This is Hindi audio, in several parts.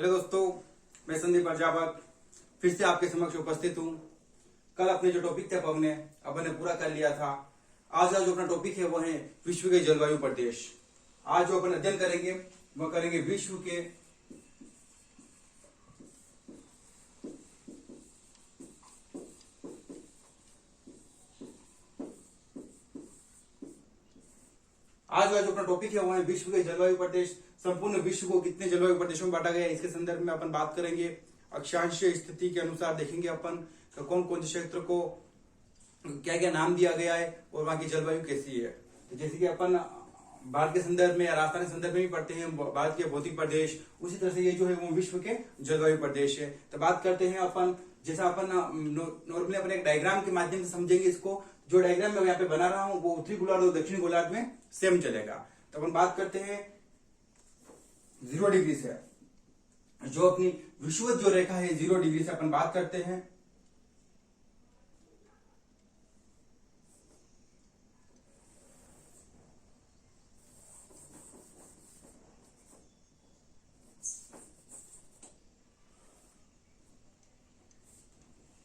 हेलो दोस्तों, मैं संदीप प्रजापत फिर से आपके समक्ष उपस्थित हूँ। कल अपने जो टॉपिक थे अपन ने पूरा कर लिया था। आज का जो अपना टॉपिक है वो है विश्व के जलवायु प्रदेश। आज जो अपन अध्ययन करेंगे वो करेंगे विश्व के आज का जो अपना टॉपिक है वो है विश्व के जलवायु प्रदेश। संपूर्ण विश्व को कितने जलवायु प्रदेशों में बांटा गया है, इसके संदर्भ में अपन बात करेंगे। अक्षांशीय स्थिति के अनुसार देखेंगे अपन कौन कौन से क्षेत्र को क्या क्या नाम दिया गया है और वहां की जलवायु कैसी है। जैसे कि अपन भारत के संदर्भ में या राजस्थान के संदर्भ में भी पढ़ते हैं भारत के भौतिक प्रदेश, उसी तरह से ये जो है वो विश्व के जलवायु प्रदेश है। तो बात करते हैं अपन, जैसा अपन नॉर्मली अपन एक डायग्राम के माध्यम से समझेंगे इसको। जो डायग्राम मैं यहाँ पे बना रहा हूँ वो उत्तरी गोलार्ध और दक्षिणी गोलार्ध में सेम चलेगा। तो अपन बात करते हैं 0 डिग्री से, जो अपनी विषुवत जो रेखा है 0 डिग्री से अपन बात करते हैं।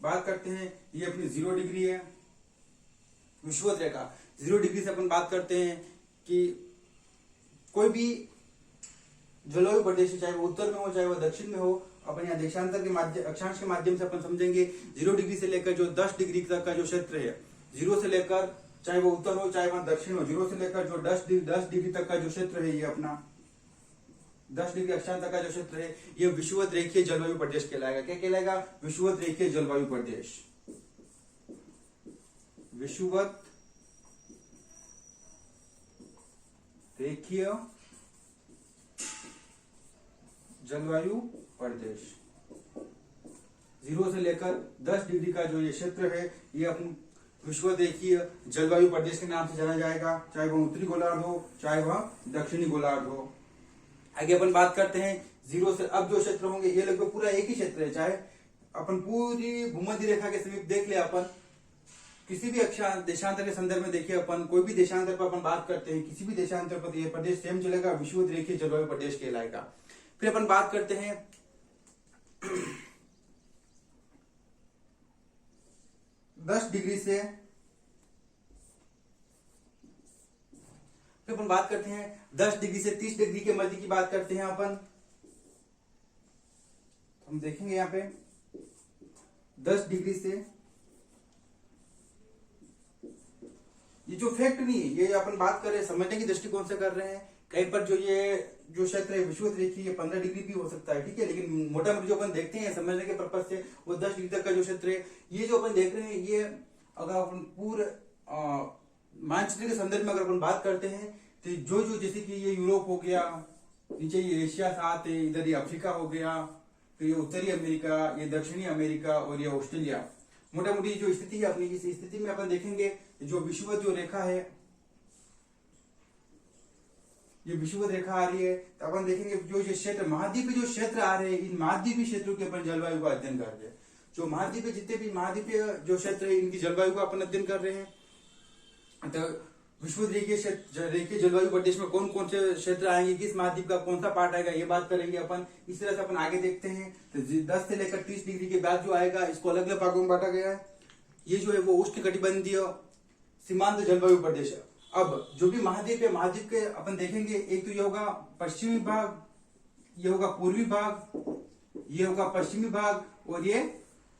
बात करते हैं ये अपनी 0 डिग्री है विषुवत रेखा। 0 डिग्री से अपन बात करते हैं कि कोई भी जलवायु प्रदेश चाहे वो उत्तर में हो चाहे वो दक्षिण में हो, अपन यहाँ देशांतर के माध्यम अक्षांश के माध्यम से अपन समझेंगे। 0 डिग्री से लेकर जो 10 डिग्री तक का जो क्षेत्र है, 0 से लेकर चाहे वो उत्तर हो चाहे वहां दक्षिण हो, 0 से लेकर जो 10 डिग्री तक का जो क्षेत्र है, ये अपना 10 डिग्री अक्षांश तक का जो क्षेत्र है, ये विषुवत रेखीय जलवायु प्रदेश कहलाएगा। क्या कहलाएगा? विषुवत रेखीय जलवायु प्रदेश। विषुवत रेखीय जलवायु प्रदेश। 0 से लेकर 10 डिग्री का जो ये क्षेत्र है, ये अपन विषुवत रेखीय जलवायु प्रदेश के नाम से जाना जाएगा, चाहे वह उत्तरी गोलार्ध हो चाहे वह दक्षिणी गोलार्ध हो। आगे अपन बात करते हैं 0 से अब जो क्षेत्र होंगे ये लगभग पूरा एक ही क्षेत्र है। चाहे अपन पूरी भूमध्य रेखा के समीप देख ले, अपन किसी भी देशांतर के संदर्भ में देखिए, अपन कोई भी देशांतर पर अपन बात करते हैं, किसी भी देशांतर पर यह प्रदेश सेम चलेगा, विषुवत रेखीय जलवायु प्रदेश कहलाएगा। फिर अपन बात करते हैं 10 डिग्री से, फिर अपन बात करते हैं 10 डिग्री से 30 डिग्री के मध्य की बात करते हैं अपन। हम देखेंगे यहाँ पे 10 डिग्री से, ये जो फैक्ट नहीं है, ये अपन बात कर रहे हैं समझने की दृष्टिकोण से कर रहे हैं। कहीं पर जो ये जो क्षेत्र है विषुवत रेखीय 15 डिग्री भी हो सकता है, ठीक है, लेकिन मोटा मोटी जो अपन देखते हैं समझने के पर्पज से वो 10 डिग्री तक का जो क्षेत्र है, ये जो अपन देख रहे हैं, ये अगर अपन पूरे मानचित्र के संदर्भ में अगर अपन बात करते हैं तो जो जैसे कि ये यूरोप हो गया, नीचे ये एशिया साथ है, इधर ये अफ्रीका हो गया, फिर ये उत्तरी अमेरिका, ये दक्षिणी अमेरिका और ये ऑस्ट्रेलिया। मोटा मोटी जो स्थिति है अपनी, इस स्थिति में अपन देखेंगे जो विषुवत जो रेखा है, ये विषुवत रेखा आ रही है, तो अपन देखेंगे जो ये क्षेत्र महाद्वीपीय जो क्षेत्र आ रहे हैं, इन महाद्वीपीय क्षेत्रों के अपन जलवायु का अध्ययन कर रहे हैं। जो महाद्वीपीय जितने भी महाद्वीपीय जो क्षेत्र है इनकी जलवायु का अपन अध्ययन कर रहे हैं। तो विषुवत रेखीय जलवायु प्रदेश में कौन कौन से क्षेत्र आएंगे, किस महाद्वीप का कौन सा पार्ट आएगा, ये बात करेंगे अपन। इस तरह से अपन आगे देखते हैं। तो 10 से लेकर 30 डिग्री के बाद जो आएगा, इसको अलग अलग भागों में बांटा गया है। ये जो है वो उष्णकटिबंधीय सीमांत जलवायु प्रदेश है। अब जो भी महाद्वीप है, महाद्वीप के अपन देखेंगे, एक तो ये होगा पश्चिमी भाग, ये होगा पूर्वी भाग, ये होगा पश्चिमी भाग और ये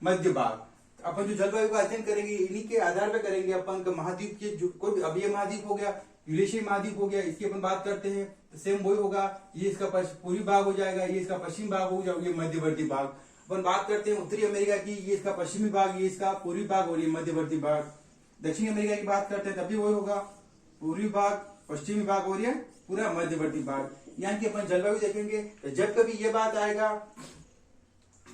मध्य भाग। अपन जो जलवायु का अध्ययन करेंगे इन्हीं के आधार पर करेंगे अपन। महाद्वीप के जो कोई अब ये महाद्वीप हो गया, यूरेशियन महाद्वीप हो गया, इसकी अपन बात करते हैं तो सेम वही होगा। ये इसका पूर्वी भाग हो जाएगा, ये इसका पश्चिमी भाग हो जाएगा, ये मध्यवर्ती भाग। अपन बात करते हैं उत्तरी अमेरिका की, ये इसका पश्चिमी भाग, ये इसका पूर्वी भाग और ये मध्यवर्ती भाग। दक्षिणी अमेरिका की बात करते हैं तभी वही होगा, पूर्वी भाग, पश्चिमी भाग और ये पूरा मध्यवर्ती भाग। यहाँ की अपन जलवायु देखेंगे तो जब कभी ये बात आएगा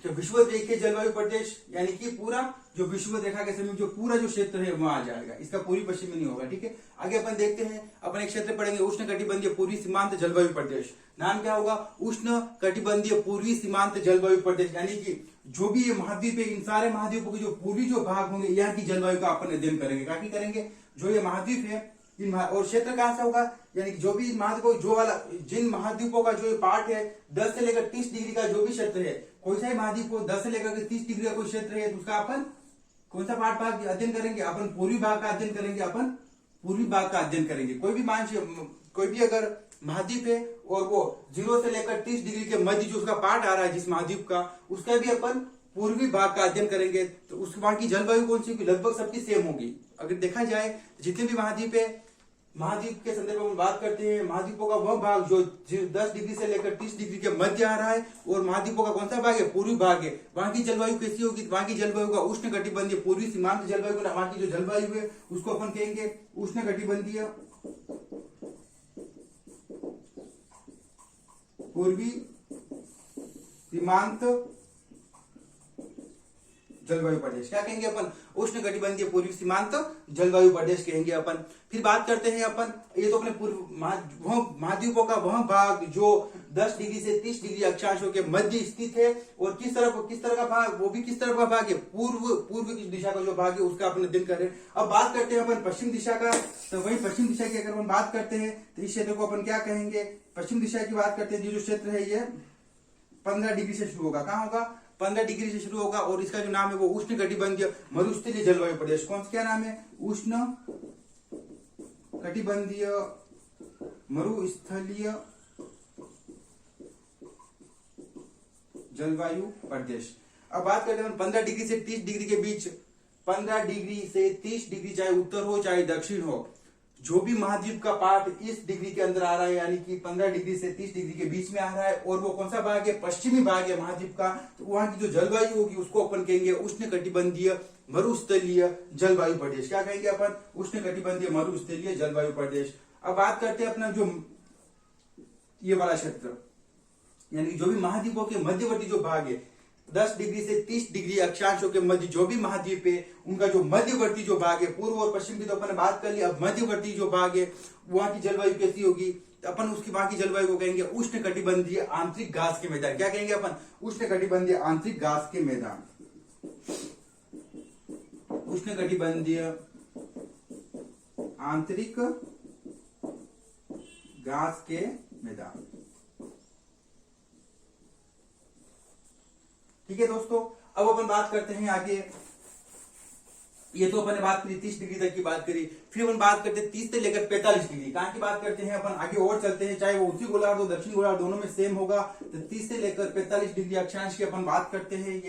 कि विषुवत रेखीय जलवायु प्रदेश, यानी कि पूरा जो विषुवत रेखा के समीप जो पूरा जो क्षेत्र है वहां आ जाएगा, इसका पूर्वी पश्चिमी नहीं होगा, ठीक है। आगे अपन देखते हैं, अपन एक क्षेत्र पढ़ेंगे उष्णकटिबंधीय पूर्वी सीमांत जलवायु प्रदेश। नाम क्या होगा? उष्णकटिबंधीय पूर्वी सीमांत जलवायु प्रदेश। यानी कि जो भी ये महाद्वीप है, इन सारे महाद्वीपों के जो पूर्वी जो भाग होंगे, यहाँ की जलवायु का अपन अध्ययन करेंगे। काफी करेंगे जो ये महाद्वीप है और क्षेत्र कहां से होगा, यानी कि जो भी महाद्वीपों जो वाला जिन महाद्वीपों का जो पार्ट है 10 से लेकर 30 डिग्री का जो भी क्षेत्र है, कोई सा महाद्वीप को 10 से लेकर 30 डिग्री का कोई क्षेत्र है, तो उसका अपन कौन सा पार्ट भाग अध्ययन करेंगे, अपन पूर्वी भाग का अध्ययन करेंगे, अपन पूर्वी भाग का अध्ययन करेंगे। कोई भी अगर महाद्वीप है और वो 0 से लेकर 30 डिग्री के मध्य जो उसका पार्ट आ रहा है जिस महाद्वीप का, उसका भी अपन पूर्वी भाग का अध्ययन करेंगे। तो उस वहां की जलवायु कौन सी होगी, लगभग सबकी सेम होगी। अगर देखा जाए जितने भी महाद्वीप है, महाद्वीप के संदर्भ में बात करते हैं, महाद्वीपों का वह भाग जो 10 डिग्री से लेकर 30 डिग्री के मध्य आ रहा है, और महाद्वीपों का कौन सा भाग है, पूर्वी भाग है। वहां की जलवायु कैसी होगी, वहां की जलवायु का उष्ण कटिबंधीय पूर्वी सीमांत जलवायु, वहां की जो जलवायु है उसको अपन कहेंगे उष्ण कटिबंधीय पूर्वी सीमांत जलवायु प्रदेश। क्या कहेंगे अपन, उष्ण कटिबंधीय पूर्वी सीमांत जलवायु प्रदेश कहेंगे अपन। फिर बात करते हैं अपन, ये तो अपने पूर्व महाद्वीपों का वह भाग जो 10 डिग्री से 30 डिग्री अक्षांशों के मध्य स्थित है, और किस तरह का भाग, वो भी किस तरफ का भाग है, पूर्व की दिशा का जो भाग है उसका अपन अध्ययन करें। अब बात करते हैं अपन पश्चिम दिशा का, तो वही पश्चिम दिशा की अगर अपन बात करते हैं तो इस क्षेत्र को अपन क्या कहेंगे, पश्चिम दिशा की बात करते हैं। जो क्षेत्र है ये 15 डिग्री से शुरू होगा, कहाँ होगा, 15 डिग्री से शुरू होगा, और इसका जो नाम है वो उष्ण कटिबंधीय मरुस्थलीय जलवायु प्रदेश। कौन सा क्या नाम है, उष्ण कटिबंधीय मरुस्थलीय जलवायु प्रदेश। अब बात करते हैं 15 डिग्री से 30 डिग्री के बीच, 15 डिग्री से 30 डिग्री चाहे उत्तर हो चाहे दक्षिण हो, जो भी महाद्वीप का पार्ट इस डिग्री के अंदर आ रहा है, यानी कि 15 डिग्री से 30 डिग्री के बीच में आ रहा है, और वो कौन सा भाग है, पश्चिमी भाग है महाद्वीप का, तो वहां की जो जलवायु होगी उसको अपन कहेंगे उष्ण कटिबंधीय मरुस्थलीय जलवायु प्रदेश। क्या कहेंगे अपन, उष्ण कटिबंधीय मरुस्थलीय जलवायु प्रदेश। अब बात करते हैं अपना जो ये वाला क्षेत्र, यानी जो भी महाद्वीपों के मध्यवर्ती जो भाग है, 10 डिग्री से 30 डिग्री अक्षांशों के मध्य जो भी महाद्वीप है, उनका जो मध्यवर्ती जो भाग है, पूर्व और पश्चिम की तो अपन बात कर ली, अब मध्यवर्ती जो भाग है वहां की जलवायु कैसी होगी, तो अपन उसकी वहां की जलवायु को कहेंगे उष्ण कटिबंधीय आंतरिक घास के मैदान। क्या कहेंगे अपन, उष्ण कटिबंधीय आंतरिक घास के मैदान, उष्ण कटिबंधीय आंतरिक घास के मैदान। ठीक है दोस्तों, अब अपन बात करते हैं आगे। ये तो अपन ने बात करी 30 डिग्री तक की बात करी, फिर अपन बात करते हैं 30 से लेकर 45 डिग्री कहां की बात करते हैं अपन, आगे और चलते हैं, चाहे वो उत्तरी गोलार्ध हो दक्षिण गोलार्ध दोनों में सेम होगा। तो 30 से लेकर 45 डिग्री अक्षांश की अपन बात करते हैं।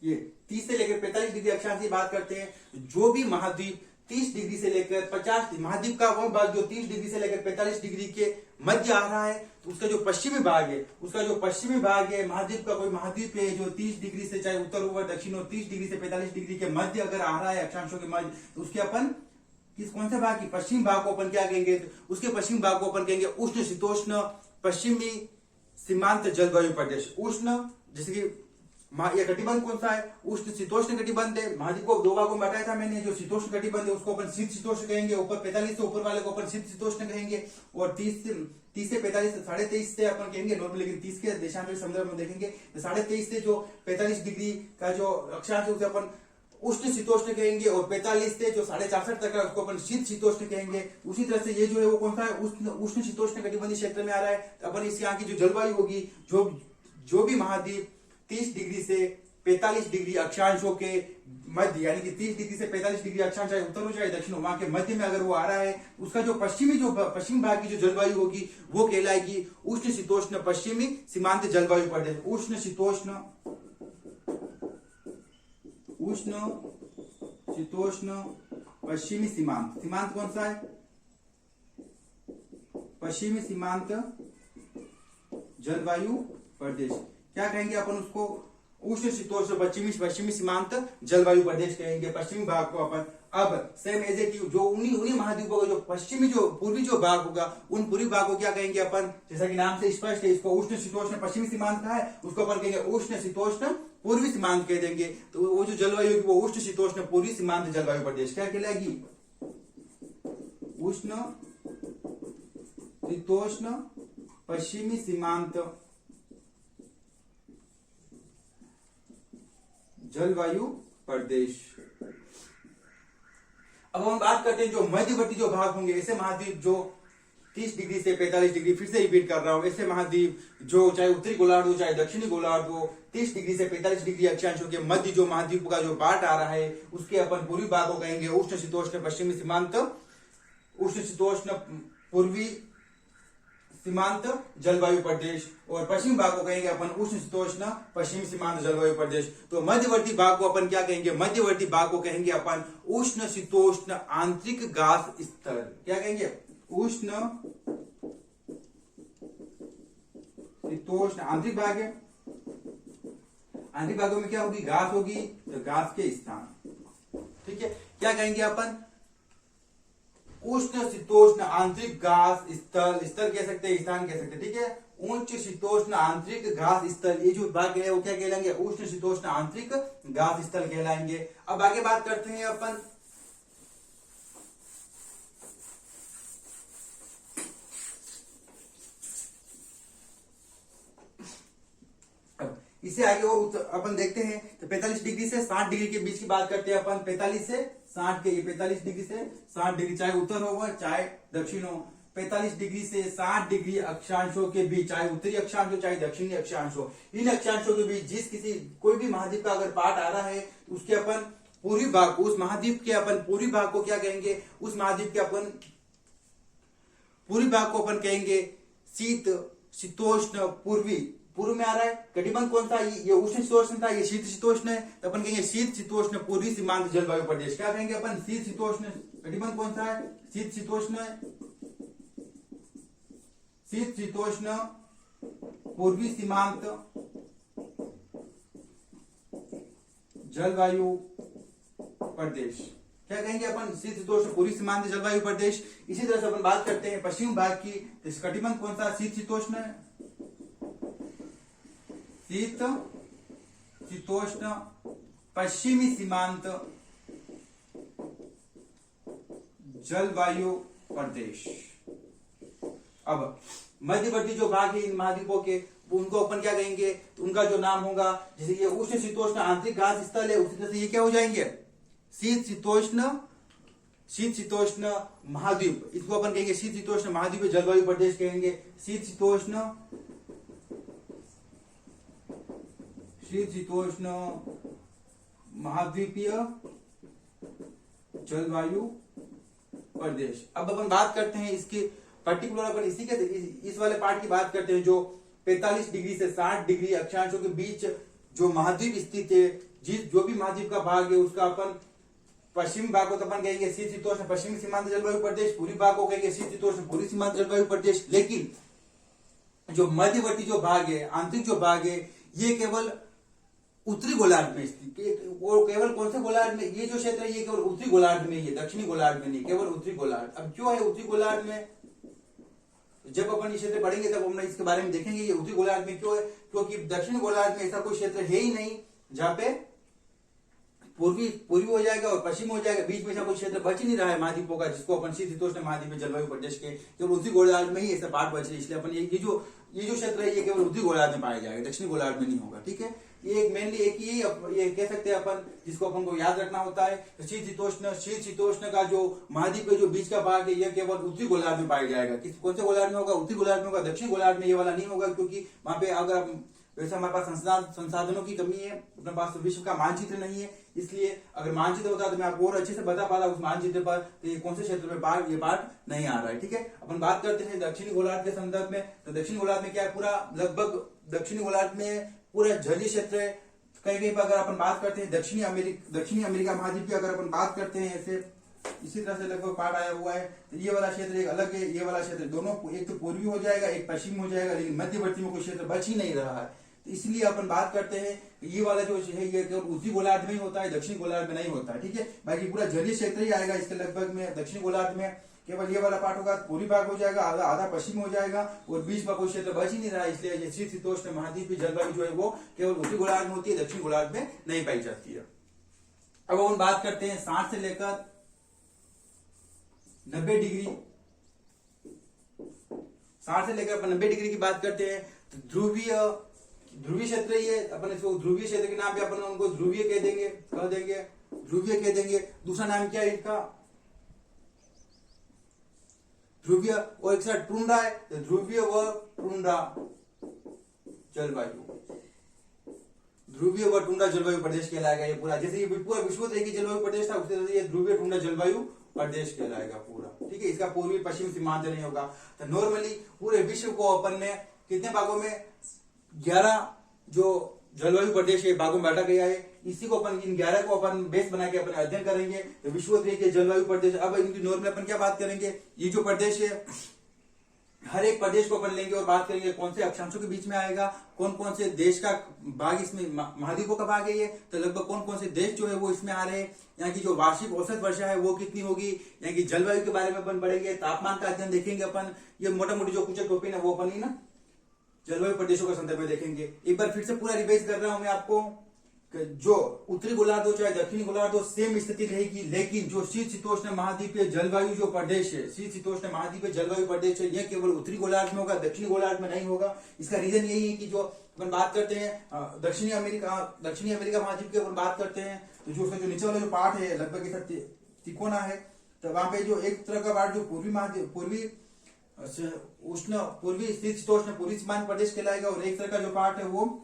ये 30 से लेकर 45 डिग्री अक्षांश की बात करते हैं। जो भी महाद्वीप 30 डिग्री से लेकर 50 महाद्वीप का वह भाग जो 30 डिग्री से लेकर 45 डिग्री के मध्य आ रहा है, तो उसका जो पश्चिमी भाग है, महाद्वीप का कोई महाद्वीप है जो 30 डिग्री से चाहे उत्तर हो दक्षिण हो, 30 डिग्री से 45 डिग्री के मध्य अगर आ रहा है अक्षांशों के मध्य, तो उसके अपन कौन से भाग की, पश्चिम भाग को अपन क्या कहेंगे, तो उसके पश्चिम भाग को अपन कहेंगे उष्ण शीतोष्ण पश्चिमी सीमांत जलवायु प्रदेश। उष्ण जैसे कि ये कटिबंध कौन सा है, उष्ण शीतोष्ण कटिबंध है। महाद्वीप को 2 भागों में बताया था मैंने, जो शीतोष्ण कटिबंध है उसको अपन शीत शीतोष्ण कहेंगे, ऊपर 45 से ऊपर वाले को अपन शीत शीतोष्ण कहेंगे, और 30 से 45 23.5 से अपन कहेंगे नॉर्मल, लेकिन 30 के देशांतर संदर्भ में देखेंगे तो 23.5 से जो 45 डिग्री का जो अक्षांश है उसे अपन उष्ण शीतोष्ण कहेंगे, और 45 से जो 64.5 तक है उसको अपन शीत शीतोष्ण कहेंगे। उसी तरह से ये जो है वो कौन सा है, उष्ण शीतोष्ण कटिबंधीय क्षेत्र में आ रहा है। अपन इसके यहाँ की जो जलवायु होगी, जो भी महाद्वीप 30 डिग्री से 45 डिग्री अक्षांशों के मध्य, यानी कि 30 डिग्री से 45 डिग्री अक्षांश चाहे उत्तर हो चाहे दक्षिण हो, वहां के मध्य में अगर वो आ रहा है, उसका जो पश्चिम भाग की जो जलवायु होगी वो कहलाएगी उष्ण शीतोष्ण पश्चिमी सीमांत जलवायु प्रदेश। उष्ण शीतोष्ण पश्चिमी सीमांत, सीमांत कौन सा है, पश्चिमी सीमांत जलवायु प्रदेश। क्या कहेंगे अपन उसको, उष्ण शीतोष्ण पश्चिमी सीमांत जलवायु प्रदेश कहेंगे पश्चिमी भाग को अपन। अब सेम एजे की जो उन्हीं महाद्वीपों का जो पश्चिमी जो पूर्वी जो भाग होगा, उन पूर्वी भाग को क्या कहेंगे अपन, जैसा कि नाम से स्पष्ट है, इसको उष्ण शीतोष्ण पश्चिमी सीमांत का है, उसको अपन कहेंगे उष्ण शीतोष्ण पूर्वी सीमांत कह देंगे। तो वो जो जलवायु होगी वो उष्ण शीतोष्ण पूर्वी सीमांत जलवायु प्रदेश क्या कहलाएगी, उष्ण शीतोष्ण पश्चिमी सीमांत जलवायु प्रदेश। अब हम बात करते हैं जो मध्यवर्ती जो भाग होंगे, ऐसे महाद्वीप जो 30 डिग्री से 45 डिग्री, फिर से रिपीट कर रहा हूं, ऐसे महाद्वीप जो चाहे उत्तरी गोलार्ध हो चाहे दक्षिणी गोलार्ध हो, 30 डिग्री से 45 डिग्री अक्षांशों के मध्य जो महाद्वीप का जो पार्ट आ रहा है, उसके अपन पूर्वी भाग को कहेंगे उष्ण शीतोष्ण पश्चिमी सीमांत, उष्ण शीतोष्ण पूर्वी सीमांत जलवायु प्रदेश, और पश्चिमी भाग को कहेंगे अपन उष्ण शीतोष्ण पश्चिमी सीमांत जलवायु प्रदेश। तो मध्यवर्ती भाग को अपन क्या कहेंगे? मध्यवर्ती भाग को कहेंगे अपन उष्ण शीतोष्ण आंतरिक गास स्तर। क्या कहेंगे? उष्ण शीतोष्ण आंतरिक भाग है। आंतरिक भागों में क्या होगी? गास होगी, तो गास के स्थान। ठीक है, क्या कहेंगे अपन? उष्ण शीतोष्ण आंतरिक गास स्थल, स्थल कह सकते हैं, स्थान कह सकते हैं। ठीक है, उच्च शीतोष्ण आंतरिक गास स्थल, ये जो भाग है वो क्या कहलाएंगे? उष्ण शीतोष्ण आंतरिक गास स्थल कहलाएंगे। अब आगे बात करते हैं अपन इससे आगे और अपन देखते हैं तो 45 डिग्री से 60 डिग्री के बीच की बात करते हैं अपन। 45 से 60 के, ये 45 डिग्री से 60 डिग्री, चाहे उत्तर हो चाहे दक्षिण हो, 45 डिग्री से 60 डिग्री अक्षांशों के बीच, चाहे उत्तरी अक्षांश हो चाहे दक्षिणी अक्षांश हो, इन अक्षांशों के बीच जिस किसी कोई भी महाद्वीप का अगर पार्ट आ रहा है, उसके अपन पूर्वी भाग, उस महाद्वीप के अपन पूर्वी भाग को क्या कहेंगे? उस महाद्वीप के अपन पूर्वी भाग को अपन कहेंगे शीत शीतोष्ण पूर्वी। पूर्व में आ रहा है कटिबंध कौन सा? ये उष्ण शीतोष्ण था, ये शीत शीतोष्ण है, तो अपन कहेंगे शीत शीतोष्ण पूर्वी सीमांत जलवायु प्रदेश। क्या कहेंगे अपन? शीत शीतोष्ण। कटिबंध कौन सा है? शीत शीतोष्ण, शीत शीतोष्ण पूर्वी सीमांत जलवायु प्रदेश। क्या कहेंगे अपन? शीत शीतोष्ण पूर्वी सीमांत जलवायु प्रदेश। इसी तरह से अपन बात करते हैं पश्चिम भाग की, तो कटिबंध कौन सा? शीत शीतोष्ण, शीत शीतोष्ण पश्चिमी सीमांत जलवायु प्रदेश। अब मध्यवर्ती जो भाग है इन महाद्वीपों के, उनको अपन क्या कहेंगे? तो उनका जो नाम होगा, जैसे ये उष्ण शीतोष्ण आंतरिक गास स्थल है, उसी तरह से ये क्या हो जाएंगे? शीत शीतोष्ण, शीत शीतोष्ण महाद्वीप, इसको अपन कहेंगे शीत शीतोष्ण महाद्वीप जलवायु प्रदेश कहेंगे। शीत शीतोष्ण, शीत शीतोष्ण महाद्वीपीय जलवायु प्रदेश। अब अपन बात करते हैं इसके पर्टिकुलर, अपन इसी के इस वाले पार्ट की बात करते हैं जो 45 डिग्री से 60 डिग्री अक्षांशों के बीच जो महाद्वीप स्थित है, जिस जो भी महाद्वीप का भाग है उसका अपन पश्चिमी भाग को तो अपन कहेंगे शीत शीतोष्ण पश्चिमी सीमांत जलवायु प्रदेश, पूर्वी भाग को कहेंगे शीत शीतोष्ण पूर्वी सीमांत जलवायु प्रदेश। लेकिन जो मध्यवर्ती जो भाग है, आंतरिक जो भाग है, ये केवल उत्तरी गोलार्ध में स्थित, वो केवल कौन से गोलार्ध में? ये जो क्षेत्र है ये केवल उत्तरी गोलार्ध में ही है, दक्षिणी गोलार्ध में नहीं, केवल उत्तरी गोलार्ध। अब क्यों है उत्तरी गोलार्ध में? जब अपन ये क्षेत्र पढ़ेंगे तब हम इसके बारे में देखेंगे ये उत्तरी गोलार्ध में क्यों है। क्योंकि दक्षिण गोलार्ध में ऐसा कोई क्षेत्र है ही नहीं जहां पे पूर्वी हो जाएगा और पश्चिम हो जाएगा, बीच में ऐसा कोई क्षेत्र बच ही नहीं रहा है महाद्वीपों का, जिसको अपन शीत शीतोष्ण महाद्वीप जलवायु प्रदेश के केवल उत्तरी गोलार्ध में ही ऐसा पार्ट बचे। इसलिए अपन ये जो क्षेत्र है ये केवल उत्तरी गोलार्ध में पाया जाएगा, दक्षिणी गोलार्ध में नहीं होगा। ठीक है, ये एक मेनली एक ही ये कह सकते हैं अपन, जिसको अपन को याद रखना होता है। शीत शीतोष्ण का जो महाद्वीप के जो बीच का भाग है ये केवल उत्तरी गोलार्ध में पाया जाएगा। कौन से गोलार्ध में होगा? उत्तरी गोलार्ध में होगा, दक्षिणी गोलार्ध में ये वाला नहीं होगा, क्योंकि वहां पे अगर वैसे हमारे पास संसाधनों की कमी है, अपने पास विश्व का मानचित्र नहीं है, इसलिए अगर मानचित्र होता तो मैं आपको और अच्छे से बता पाता उस मानचित्र पर तो ये कौन से क्षेत्र में ये पार्ट नहीं आ रहा है। ठीक है, अपन बात करते हैं दक्षिणी गोलार्ध के संदर्भ में। तो दक्षिणी गोलार्ध में क्या है? पूरा लगभग दक्षिणी गोलार्ध में पूरा जलीय क्षेत्र है। कहीं कहीं पर अगर अपन बात करते हैं दक्षिणी अमेरिका महाद्वीप की अगर अपन बात करते हैं, ऐसे इसी तरह से लगभग पार्ट आया हुआ है। तो ये वाला क्षेत्र एक अलग है, ये वाला क्षेत्र दोनों, एक तो पूर्वी हो जाएगा एक पश्चिम हो जाएगा, लेकिन मध्यवर्ती में कोई क्षेत्र बच ही नहीं रहा है। तो इसलिए अपन बात करते हैं ये वाला जो है ये केवल उत्तरी गोलार्ध में ही होता है, दक्षिणी गोलार्ध में नहीं होता है। ठीक है, बाकी पूरा जलीय क्षेत्र ही आएगा इसके लगभग में। दक्षिणी गोलार्ध में केवल ये वाला पार्ट होगा, पूर्वी भाग हो जाएगा, आधा पश्चिम हो जाएगा और बीच में कोई क्षेत्र बच ही नहीं रहा है। इसलिए शीत शीतोष्ण महाद्वीप की जलवायु जो है वो केवल उत्तरी गोलार्ध में होती है, दक्षिण गोलार्ध में नहीं पाई जाती है। अब हम बात करते हैं 60 से लेकर 90 डिग्री, 60 से लेकर 90 डिग्री की बात करते हैं। तो ध्रुवीय ध्रुवीय क्षेत्र ही है, अपन इसको ध्रुवीय क्षेत्र के नाम पे अपन उनको ध्रुवीय कह देंगे, ध्रुवीय कह देंगे। दूसरा नाम क्या है इनका, ध्रुवीय। और एक साथ टुंड्रा है, तो ध्रुवीय व टुंड्रा जलवायु, ध्रुवीय व टुंड्रा जलवायु प्रदेश कहलाएगा ये पूरा। जैसे ये पूरा विश्व एक ही जलवायु प्रदेश था, उससे ये ध्रुवीय टुंड्रा जलवायु प्रदेश कहलाएगा पूरा। ठीक है, इसका पूर्वी पश्चिम सीमांत नहीं होगा। तो नॉर्मली पूरे विश्व को अपन ने कितने भागों में, 11 जो जलवायु प्रदेश है भागों में बांटा गया है। इसी को अपन, इन 11 को अपन बेस बना के अपन अध्ययन करेंगे। तो विश्व के जलवायु प्रदेश, अब इनकी नॉर्मल अपन क्या बात करेंगे, ये जो प्रदेश है हर एक प्रदेश को अपन लेंगे और बात करेंगे कौन से अक्षांशों के बीच में आएगा, कौन कौन से देश का भाग इसमें, महाद्वीपों का भाग है ये, तो लगभग कौन कौन से देश जो है वो इसमें आ रहे हैं। यहाँ की जो वार्षिक औसत वर्षा है वो कितनी होगी, यहाँ की जलवायु के बारे में अपन पढ़ेंगे, तापमान का अध्ययन देखेंगे अपन। ये मोटा मोटी जो कुछ टॉपिक है वो अपन ही ना जलवायु प्रदेशों के संदर्भ में देखेंगे। एक बार फिर से पूरा रिवाइज कर रहा हूं मैं आपको, जो उत्तरी गोलार्ध हो चाहे दक्षिणी गोलार्ध हो सेम स्थिति रहेगी, लेकिन जो शीतोष्ण महाद्वीपीय जलवायु जो प्रदेश है, शीतोष्ण महाद्वीपीय जलवायु प्रदेश है, यह केवल उत्तरी गोलार्ध में होगा, दक्षिणी गोलार्ध में नहीं होगा। इसका रीजन यही है कि जो अपन बात करते हैं दक्षिणी अमेरिका महाद्वीप की अपन बात करते हैं, तो जो उसका जो नीचे वाला जो पार्ट है लगभग ऐसा तिकोना है, तो वहां पे जो एक तरह का पार्ट जो पूर्वी शीतोष्ण पूर्वी सीमांत प्रदेश कहलाएगा, और एक तरह का जो पार्ट है वो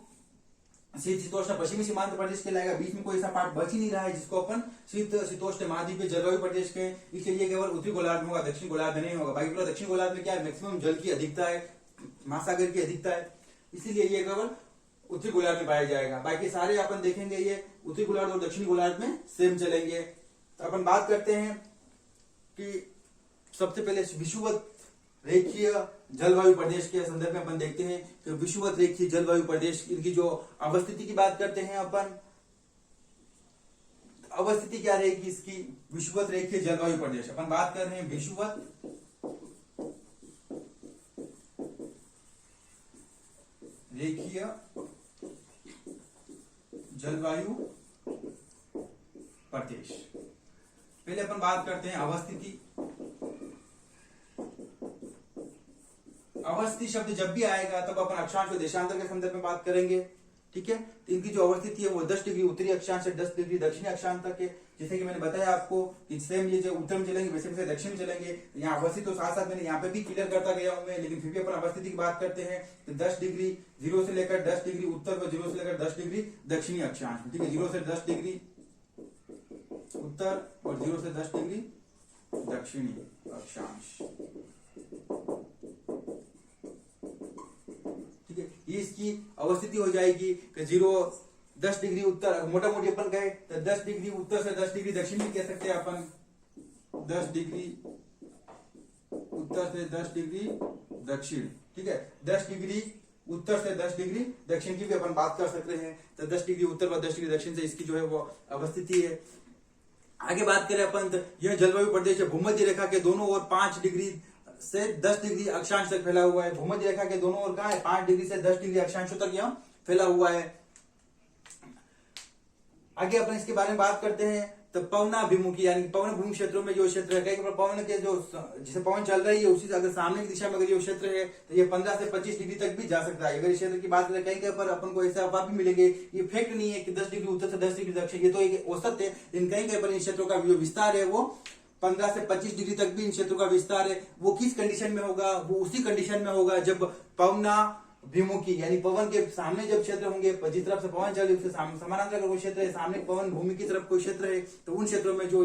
शीतोष्ण पश्चिमी सीमांत प्रदेश कहलाएगा। बीच में कोई ऐसा पार्ट बच ही नहीं रहा है जिसको अपन शीतोष्ण महाद्वीपीय जलवायु प्रदेश के, इसलिए ये केवल उत्तरी गोलार्ध में होगा, दक्षिण गोलार्ध में नहीं होगा। बाकी पूरा दक्षिण गोलार्ध में क्या है, मैक्सिमम जल की अधिकता है, महासागर की अधिकता है, इसीलिए ये केवल उत्तरी गोलार्ध में पाया जाएगा। बाकी सारे अपन देखेंगे ये उत्तरी गोलार्ध और दक्षिणी गोलार्ध में सेम चलेंगे। तो अपन बात करते हैं कि सबसे पहले विषुवत रेखीय जलवायु प्रदेश के संदर्भ में अपन देखते हैं कि विषुवत रेखीय जलवायु प्रदेश, इनकी जो अवस्थिति की बात करते हैं अपन, अवस्थिति क्या रहेगी इसकी, विषुवत रेखीय जलवायु प्रदेश। अपन बात कर रहे हैं विषुवत रेखीय जलवायु प्रदेश। पहले अपन बात करते हैं अवस्थिति। अवस्थिति शब्द जब भी आएगा तब अपन अक्षांश और देशांतर के संदर्भ में बात करेंगे। ठीक है, तो इनकी जो अवस्थिति है वो 10 डिग्री उत्तरी अक्षांश से 10 डिग्री दक्षिणी अक्षांश तक है। जैसे कि मैंने बताया आपको कि सेम ये जो उत्तर में चलेंगे वैसे वैसे दक्षिण में चलेंगे। यहाँ अवस्थिति तो साथ साथ मैंने यहाँ पे भी क्लियर करता गया हूं मैं, लेकिन फिर भी अपन अवस्थिति की बात करते हैं तो 10 डिग्री 0 से लेकर 10 डिग्री उत्तर व 0 से लेकर 10 डिग्री दक्षिणी अक्षांश में। ठीक है, 0 से 10 डिग्री उत्तर और 0 से 10 डिग्री दक्षिणी अक्षांश। ठीक है, ये इसकी अवस्थिति हो जाएगी कि 10 डिग्री उत्तर, मोटा मोटी अपन कहे तो 10 डिग्री उत्तर से 10 डिग्री दक्षिण भी कह सकते हैं अपन, 10 डिग्री उत्तर से 10 डिग्री दक्षिण। ठीक है, 10 डिग्री उत्तर से 10 डिग्री दक्षिण की भी अपन बात कर सकते हैं। तो 10 डिग्री उत्तर व 10 डिग्री दक्षिण से इसकी जो है वो अवस्थिति है। आगे बात करें अपन तो यह जलवायु प्रदेश है भूमध्य रेखा के दोनों ओर 5 डिग्री से 10 डिग्री अक्षांश तक फैला हुआ है। भूमध्य रेखा के दोनों ओर कहां है, 5 डिग्री से 10 डिग्री अक्षांशों तक यह फैला हुआ है। आगे अपन इसके बारे में बात करते हैं तो पवनाभिमुखी यानी पवन भूमि क्षेत्रों में जो क्षेत्र है, कहीं पवन के जो जिसे पवन चल रही है उसी से अगर सामने की दिशा में अगर ये क्षेत्र है तो ये 15 से 25 डिग्री तक भी जा सकता है। अगर इस क्षेत्र की बात करें कहीं पर अपन को ऐसा अफवाह भी मिलेंगे, ये फैक्ट नहीं है कि 10 डिग्री उत्तर से 10 डिग्री दक्षिण, ये तो एक औसत है। लेकिन कहीं पर इन क्षेत्रों का जो विस्तार है वो 15 से 25 डिग्री तक भी इन क्षेत्रों का विस्तार है। वो किस कंडीशन में होगा, वो उसी कंडीशन में होगा जब पवनाभिमुखी यानी पवन के सामने जब क्षेत्र होंगे, जिस तरफ से पवन चले उससे समानांतर अगर कोई क्षेत्र है, सामने पवन भूमि की तरफ कोई क्षेत्र है, तो उन क्षेत्रों में जो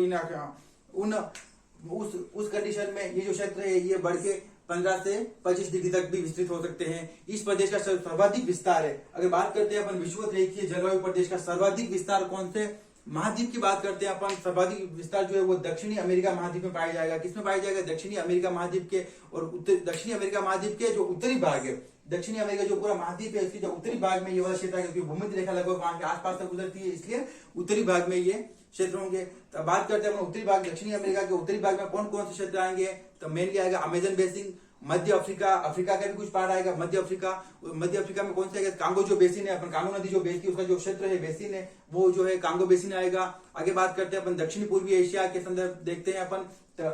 उस कंडीशन में ये जो क्षेत्र है ये बढ़ के 15 से 25 डिग्री तक भी विस्तृत हो सकते हैं। इस प्रदेश का सर्वाधिक विस्तार है। अगर बात करते हैं अपन विषुवत रेखीय जलवायु प्रदेश का सर्वाधिक विस्तार कौन से महाद्वीप की बात करते हैं अपन, सर्वाधिक विस्तार जो है वो दक्षिणी अमेरिका महाद्वीप में पाया जाएगा। किसमें पाया जाएगा, दक्षिणी अमेरिका महाद्वीप के, और दक्षिणी अमेरिका महाद्वीप के जो उत्तरी भाग है, दक्षिणी अमेरिका जो पूरा महाद्वीप है इसके जो उत्तरी भाग में ये वाला क्षेत्र है, क्योंकि भूमध्य रेखा लगभग वहां के आसपास तक गुजरती है, इसलिए उत्तरी भाग में ये क्षेत्र होंगे। तो बात करते हैं उत्तरी भाग, दक्षिणी अमेरिका के उत्तरी भाग में कौन कौन से क्षेत्र आएंगे, तो मेनली आएगा अमेजन बेसिन, मध्य अफ्रीका, अफ्रीका का भी कुछ पार्ट आएगा, मध्य अफ्रीका में कौन से आएगा, कांगो जो बेसिन है अपन, कांगो नदी जो बेसिन उसका जो क्षेत्र है बेसिन है वो जो है कांगो बेसिन आएगा। आगे बात करते हैं अपन दक्षिणी पूर्वी एशिया के संदर्भ देखते हैं अपन, तो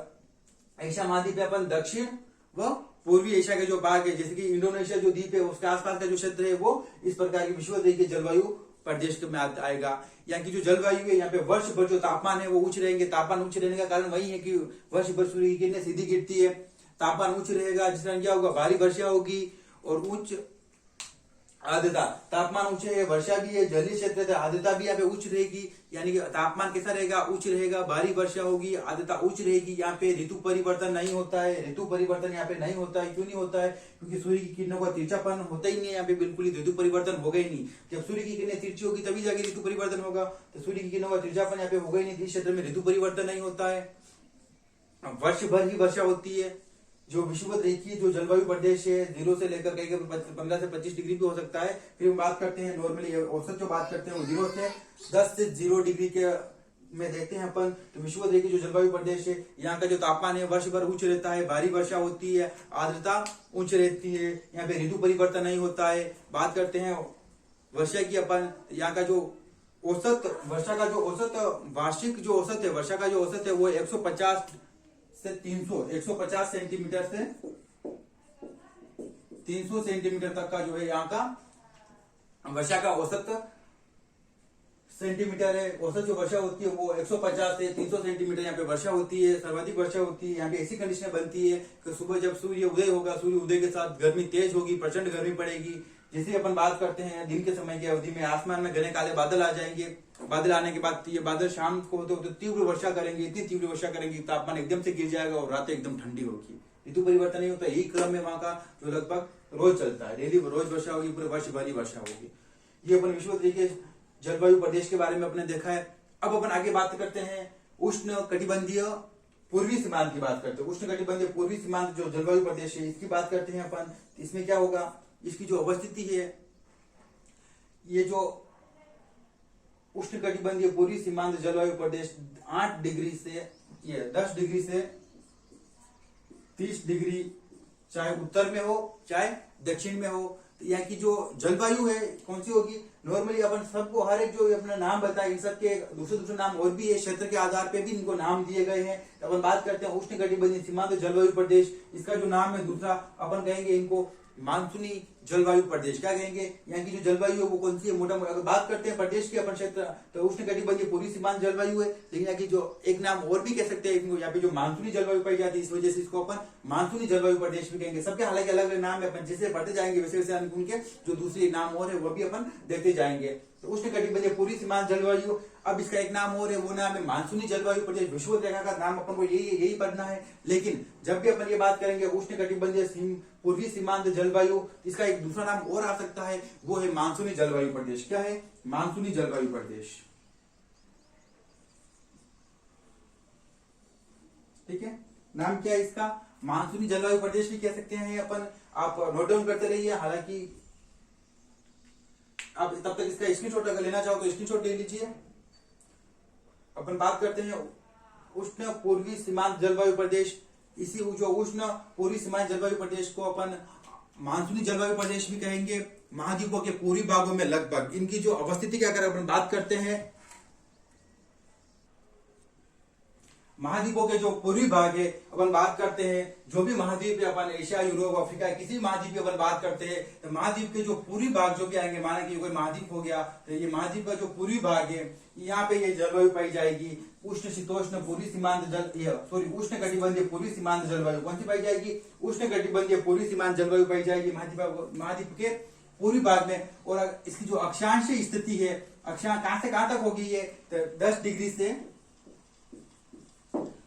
एशिया महाद्वीप में अपन दक्षिण व पूर्वी एशिया के जो भाग है, जैसे कि इंडोनेशिया जो द्वीप है उसके आसपास का जो क्षेत्र है वो इस प्रकार की विषुवत जलवायु प्रदेश में आएगा। यहाँ की जो जलवायु है, यहाँ पे वर्ष भर जो तापमान है वो उच्च रहेंगे। तापमान उच्च रहने का कारण वही है कि वर्ष भर सूर्य की किरणें सीधी गिरती है, तापमान उच्च रहेगा, जिस कारण क्या होगा, भारी वर्षा होगी और उच्च आर्द्रता। तापमान उच्च है, वर्षा भी है, जलीय क्षेत्र है, आर्द्रता भी यहाँ पे उच्च रहेगी। यानी कि तापमान कैसा रहेगा, उच्च रहेगा, भारी वर्षा होगी, आर्द्रता उच्च रहेगी। यहाँ पे ऋतु परिवर्तन नहीं होता है। ऋतु परिवर्तन यहाँ पे नहीं होता है। क्यों नहीं होता है? क्योंकि सूर्य की किरणों का तिरछापन होता ही नहीं है यहाँ पे, बिल्कुल ही ऋतु परिवर्तन होगा ही नहीं। जब सूर्य की किरणें तिरछी होगी तभी जाके ऋतु परिवर्तन होगा। तो सूर्य की किरणों का तिरछापन यहाँ पे होगा ही नहीं, इस क्षेत्र में ऋतु परिवर्तन नहीं होता है। वर्ष भर ही वर्षा होती है। जो विषुवत रेखीय जो जलवायु प्रदेश है 0 से लेकर कहीं 15 से 25 डिग्री भी हो सकता है। फिर हम बात करते हैं नॉर्मली औसत जो बात करते हैं वो 0 से 10 से 0 डिग्री के में देखते हैं अपन। तो विषुवत रेखीय जो जलवायु प्रदेश है, यहाँ का जो तापमान है वर्ष भर उच्च रहता है, भारी वर्षा होती है, आर्द्रता उच्च रहती है, यहाँ पे ऋतु परिवर्तन नहीं होता है। बात करते हैं वर्षा की अपन, यहाँ का जो औसत वर्षा का जो औसत वार्षिक जो औसत है, वर्षा का जो औसत है वो 150 से 150 सेंटीमीटर से 300 सेंटीमीटर तक का जो है यहाँ का वर्षा का औसत सेंटीमीटर है। औसत जो वर्षा होती है वो 150 से 300 सेंटीमीटर यहाँ पे वर्षा होती है, सर्वाधिक वर्षा होती है। यहाँ पे ऐसी कंडीशन बनती है कि सुबह जब सूर्य उदय होगा, सूर्य उदय के साथ गर्मी तेज होगी, प्रचंड गर्मी पड़ेगी। जैसे अपन बात करते हैं दिन के समय की अवधि में आसमान में घने काले बादल आ जाएंगे। बादल आने के बाद ये बादल शाम को होते होते तीव्र वर्षा करेंगे, इतनी तीव्र वर्षा करेंगे तापमान एकदम से गिर जाएगा और रात एकदम ठंडी होगी। ऋतु परिवर्तन नहीं होता, यही क्रम है वहां का जो लगभग रोज चलता है। डेली रोज वर्षा होगी, पूरे वर्ष भर ही वर्षा होगी। ये अपन विषुवत रेखीय जलवायु प्रदेश के बारे में अपने देखा है। अब अपन आगे बात करते हैं उष्ण कटिबंधीय पूर्वी सीमांत की बात करते हैं। उष्ण कटिबंधीय पूर्वी सीमांत जो जलवायु प्रदेश है इसकी बात करते हैं अपन। इसमें क्या होगा, इसकी जो अवस्थिति है, ये जो उष्ण कटिबंधीय पूर्वी सीमांत जलवायु प्रदेश 8 डिग्री से ये 10 डिग्री से 30 डिग्री चाहे उत्तर में हो चाहे दक्षिण में हो। तो यहाँ की जो जलवायु है कौन सी होगी, नॉर्मली अपन सबको हर एक जो अपना नाम बताए, इन सबके दूसरे दूसरे नाम और भी है, क्षेत्र के आधार पे भी इनको नाम दिए गए हैं। तो अपन बात करते हैं उष्ण कटिबंधीय सीमांत जलवायु प्रदेश, इसका जो नाम है दूसरा अपन कहेंगे इनको मानसूनी जलवायु प्रदेश। क्या कहेंगे, यहाँ की जो जलवायु है वो कौन सी है, मोटा मोटा अगर बात करते हैं प्रदेश के अपन क्षेत्र तो उष्ण कटिबंधीय पूर्वी सीमांत जलवायु है। लेकिन यहाँ की जो एक नाम और भी कह सकते हैं इनको, यहाँ पे जो मानसूनी जलवायु पाई जाती है इस वजह से इसको अपन मानसूनी जलवायु प्रदेश भी कहेंगे। सबके हालांकि अलग अलग नाम है, अपन जैसे पढ़ते जाएंगे वैसे वैसे उनके जो दूसरे नाम और है वो भी अपन देखते जाएंगे। तो उष्ण कटिबंधीय पूर्वी सीमांत जलवायु, अब इसका एक नाम और है, वो नाम है मानसूनी जलवायु प्रदेश। विषुवत रेखा का नाम अपन को यही पढ़ना है। लेकिन जब भी अपन ये बात करेंगे उष्ण कटिबंधीय पूर्वी सीमांत जलवायु, इसका एक दूसरा नाम और आ सकता है, वो है मानसूनी जलवायु प्रदेश। क्या है, मानसूनी जलवायु प्रदेश। ठीक है, नाम क्या है इसका, मानसूनी जलवायु प्रदेश भी कह सकते हैं अपन। आप नोट डाउन करते रहिए। हालांकि आप तब तक इसका स्क्रीनशॉट अगर लेना चाहो तो स्क्रीनशॉट ले लीजिए। अपन बात करते हैं उष्ण पूर्वी सीमांत जलवायु प्रदेश। इसी जो उष्ण पूर्वी सीमांत जलवायु प्रदेश को अपन मानसूनी जलवायु प्रदेश भी कहेंगे। महाद्वीपों के पूर्वी भागों में लगभग इनकी जो अवस्थिति की अगर अपन बात करते हैं, महाद्वीपों के जो पूर्वी भाग है अपन बात करते हैं, जो भी महाद्वीप है अपन एशिया, यूरोप, अफ्रीका, किसी भी महाद्वीप की अपन बात करते हैं तो महाद्वीप के जो पूर्वी भाग जो भी आएंगे, माना कि कोई महाद्वीप हो गया तो ये महाद्वीप का जो पूर्वी भाग है यहाँ पे ये जलवायु पाई जाएगी। उष्ण शीतोष्ण पूर्वी सीमांत उष्ण कटिबंधीय पूर्वी सीमांत जलवायु कौन सी पाई जाएगी, उष्ण कटिबंधीय पूर्वी सीमांत जलवायु पाई जाएगी महाद्वीप के पूर्वी भाग में। और इसकी जो अक्षांश स्थिति है, अक्षांश कहां से कहां तक होगी ये, तो 10 डिग्री से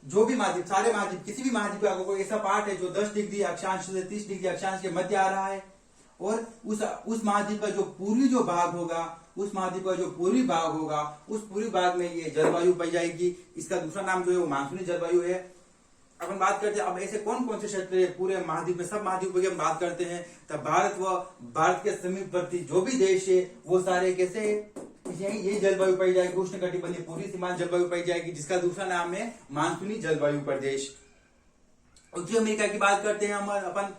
जो भी महाद्वीप, सारे महाद्वीप, किसी भी महाद्वीप का कोई ऐसा पार्ट है जो 10 डिग्री अक्षांश से 30 डिग्री अक्षांश के मध्य आ रहा है, और उस महाद्वीप का जो पूर्वी जो भाग होगा, उस महाद्वीप का जो पूर्वी भाग होगा, उस पूर्वी भाग में ये जलवायु पाई जाएगी। इसका दूसरा नाम जो है वो मानसूनी जलवायु है। अपन बात करते हैं अब ऐसे कौन कौन से क्षेत्र है पूरे महाद्वीप में, सब महाद्वीपों की हम बात करते हैं तो भारत व भारत के समीपवर्ती जो भी देश है वो सारे कैसे है, ये जलवायु पाई जाएगी, उष्ण कटिबंधीय पूर्वी सीमांत जलवायु पाई जाएगी, जिसका दूसरा नाम है मानसूनी जलवायु प्रदेश। उत्तरी अमेरिका की बात करते हैं हम अपन,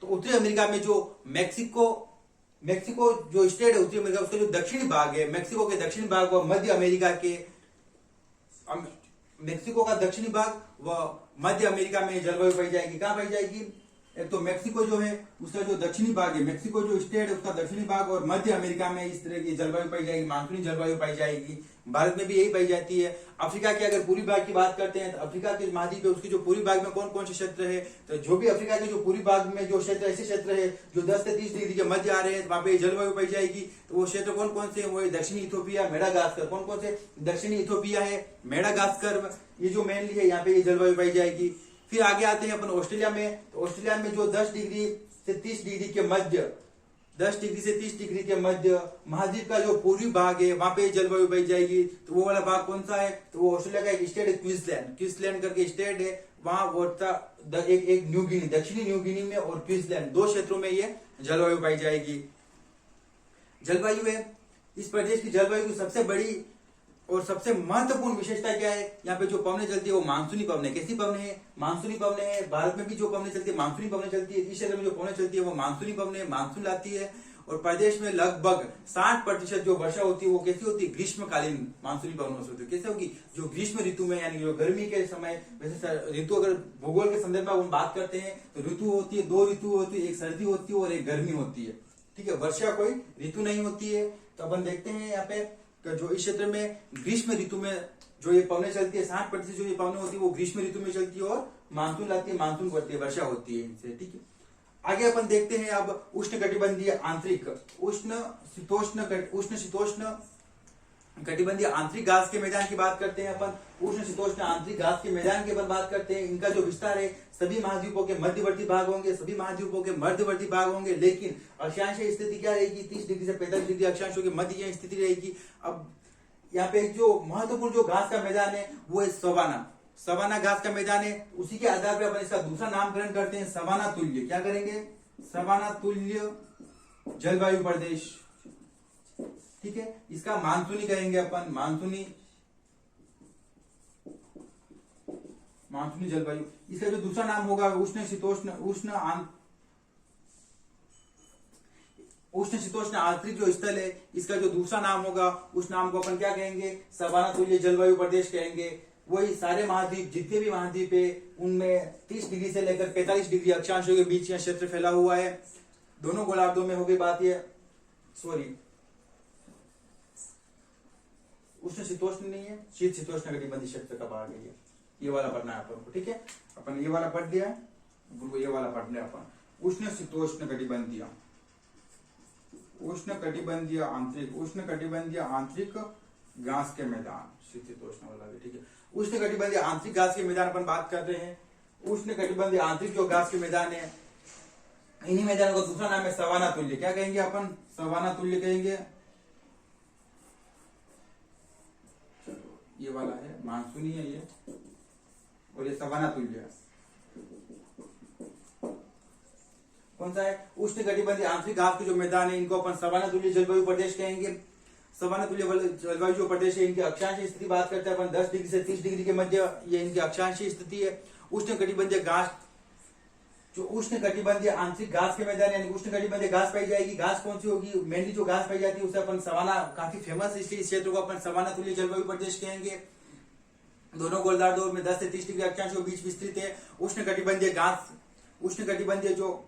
तो उत्तरी अमेरिका में जो मेक्सिको जो स्टेट है उत्तरी अमेरिका, उसका जो दक्षिणी भाग है, मेक्सिको के दक्षिणी भाग व मध्य अमेरिका के, मेक्सिको का दक्षिणी भाग व मध्य अमेरिका में जलवायु पाई जाएगी। कहां पाई जाएगी, एक तो मेक्सिको जो है उसका जो दक्षिणी भाग है, मेक्सिको जो स्टेट है उसका दक्षिणी भाग, और मध्य अमेरिका में इस तरह की जलवायु पाई जाएगी, मानसूनी जलवायु पाई जाएगी। भारत में भी यही पाई जाती है। अफ्रीका की अगर पूरी भाग की बात करते हैं तो अफ्रीका के महाद्वीप है, उसके जो पूरी भाग में कौन कौन से क्षेत्र है, तो जो भी अफ्रीका के जो पूरी भाग में जो क्षेत्र ऐसे क्षेत्र है जो 10 से 30 डिग्री के मध्य आ रहे हैं, वहां पे जलवायु पाई जाएगी। तो वो क्षेत्र कौन कौन से, वो दक्षिणी इथोपिया, मेडागास्कर, कौन कौन से, दक्षिणी इथोपिया है, मेडागास्कर, ये जो मेनली है यहाँ पे ये जलवायु पाई जाएगी। फिर आगे आते हैं अपन ऑस्ट्रेलिया में, तो ऑस्ट्रेलिया में जो 10 डिग्री से 30 डिग्री के मध्य, 10 डिग्री से 30 डिग्री के मध्य महाद्वीप का जो पूर्वी भाग है वहां पे जलवायु पाई जाएगी। तो वो वाला भाग कौन सा है, तो वो ऑस्ट्रेलिया का एक स्टेट है क्वींसलैंड, क्वींसलैंड करके स्टेट है, वहां वो एक न्यू गिनी, दक्षिणी न्यू गिनी में और क्वींसलैंड, 2 क्षेत्रों में ये जलवायु पाई जाएगी। जलवायु है, इस प्रदेश की जलवायु की सबसे बड़ी और सबसे महत्वपूर्ण विशेषता क्या है, यहाँ पे जो पवनें चलती है वो मानसूनी पवनें। कैसी पवनें हैं, मानसूनी पवनें हैं। भारत में भी जो पवनें चलती है मानसूनी पवनें चलती है, इस क्षेत्र में जो पवनें चलती है वो मानसूनी पवनें, मानसून लाती है। और प्रदेश में लगभग 60% जो वर्षा होती है वो कैसी होती है, ग्रीष्मकालीन मानसूनी पवनों से होती है। कैसे होगी, जो ग्रीष्म ऋतु में यानी जो गर्मी के समय, वैसे ऋतु अगर भूगोल के संदर्भ में हम बात करते हैं तो ऋतु होती है, 2 ऋतु होती है, एक सर्दी होती है और एक गर्मी होती है। ठीक है, वर्षा कोई ऋतु नहीं होती है। तो अपन देखते हैं यहाँ पे जो इस क्षेत्र में ग्रीष्म ऋतु में जो ये पवनें चलती है, 60% जो ये पवनें होती है वो ग्रीष्म ऋतु में चलती है और मानसून लाती है, मानसून करती है, वर्षा होती है इनसे। ठीक है, आगे अपन देखते हैं अब उष्ण कटिबंधीय आंतरिक, उष्ण शीतोष्ण कटिबंधीय आंतरिक घास के मैदान की बात करते हैं अपन। उष्ण शीतोष्ण आंतरिक घास के मैदान की अपन बात करते हैं। इनका जो विस्तार है सभी महाद्वीपों के मध्यवर्ती भाग होंगे, सभी महाद्वीपों के मध्यवर्ती भाग होंगे, लेकिन अक्षांश स्थिति क्या रहेगी, 30 डिग्री से 45 डिग्री अक्षांशों के मध्य यह स्थिति रहेगी। अब यहाँ पे जो महत्वपूर्ण जो घास का मैदान है वो है सवाना, सवाना घास का मैदान है। उसी के आधार पर अपन इसका दूसरा नामकरण करते हैं सवाना तुल्य। क्या करेंगे, सवाना तुल्य जलवायु प्रदेश। ठीक है, इसका मानसूनी कहेंगे अपन, मानसूनी जलवायु। इसका जो दूसरा नाम होगा उष्ण शीतोष्ण आंतरिक जो स्थल है, इसका जो दूसरा नाम होगा उस नाम को अपन क्या कहेंगे, सवाना तुल्य जलवायु प्रदेश कहेंगे। वही सारे महाद्वीप, जितने भी महाद्वीप है उनमें 30 डिग्री से लेकर 45 डिग्री अक्षांशों के बीच यह क्षेत्र फैला हुआ है। दोनों गोलार्धों में हो गई बात, ये सॉरी उष्ण शीतोष्ण नहीं है, शीत शीतोष्ण कटिबंधीय क्षेत्र का भाग है ये वाला पढ़ना है अपन को। ठीक है, अपन ये वाला पढ़ लिया, ये वाला पढ़ लिया अपन, उष्ण शीतोष्ण कटिबंधीय, उष्ण कटिबंधीय आंतरिक घास के मैदान, शीतोष्ण वाला भी। ठीक है, उष्ण कटिबंधीय आंतरिक घास के मैदान अपन बात कर रहे हैं। उष्ण कटिबंधीय आंतरिक जो घास के मैदान है, इन्हीं मैदानों का दूसरा नाम है सवाना तुल्य। क्या कहेंगे अपन, सवाना तुल्य कहेंगे। ये वाला है मानसूनी है ये, और ये सवाना तुल्य है। कौन सा है, उष्ण कटिबंधीय आंतरिक घास के जो मैदान है इनको अपन सवाना तुल्य जलवायु प्रदेश कहेंगे। सवाना तुल्य जलवायु जो प्रदेश है इनकी अक्षांश स्थिति बात करते हैं अपन 10 डिग्री से 30 डिग्री के मध्य ये इनकी अक्षांश स्थिति है। उष्ण कटिबंधीय घास, जो उष्ण कटिबंधीय आंतरिक घास के मैदान यानी उष्ण कटिबंधीय घास पाई जाएगी। घास कौन सी होगी, मेनली जो घास पाई जाती है उसे अपन सवाना, काफी फेमस इसलिए इस क्षेत्र को अपन सवाना तुल्य जलवायु प्रदेश कहेंगे। दोनों गोलार्धों में 10 से 30 डिग्री अक्षांश के बीच विस्तृत है। उष्ण कटिबंधीय घास, उष्ण कटिबंधीय जो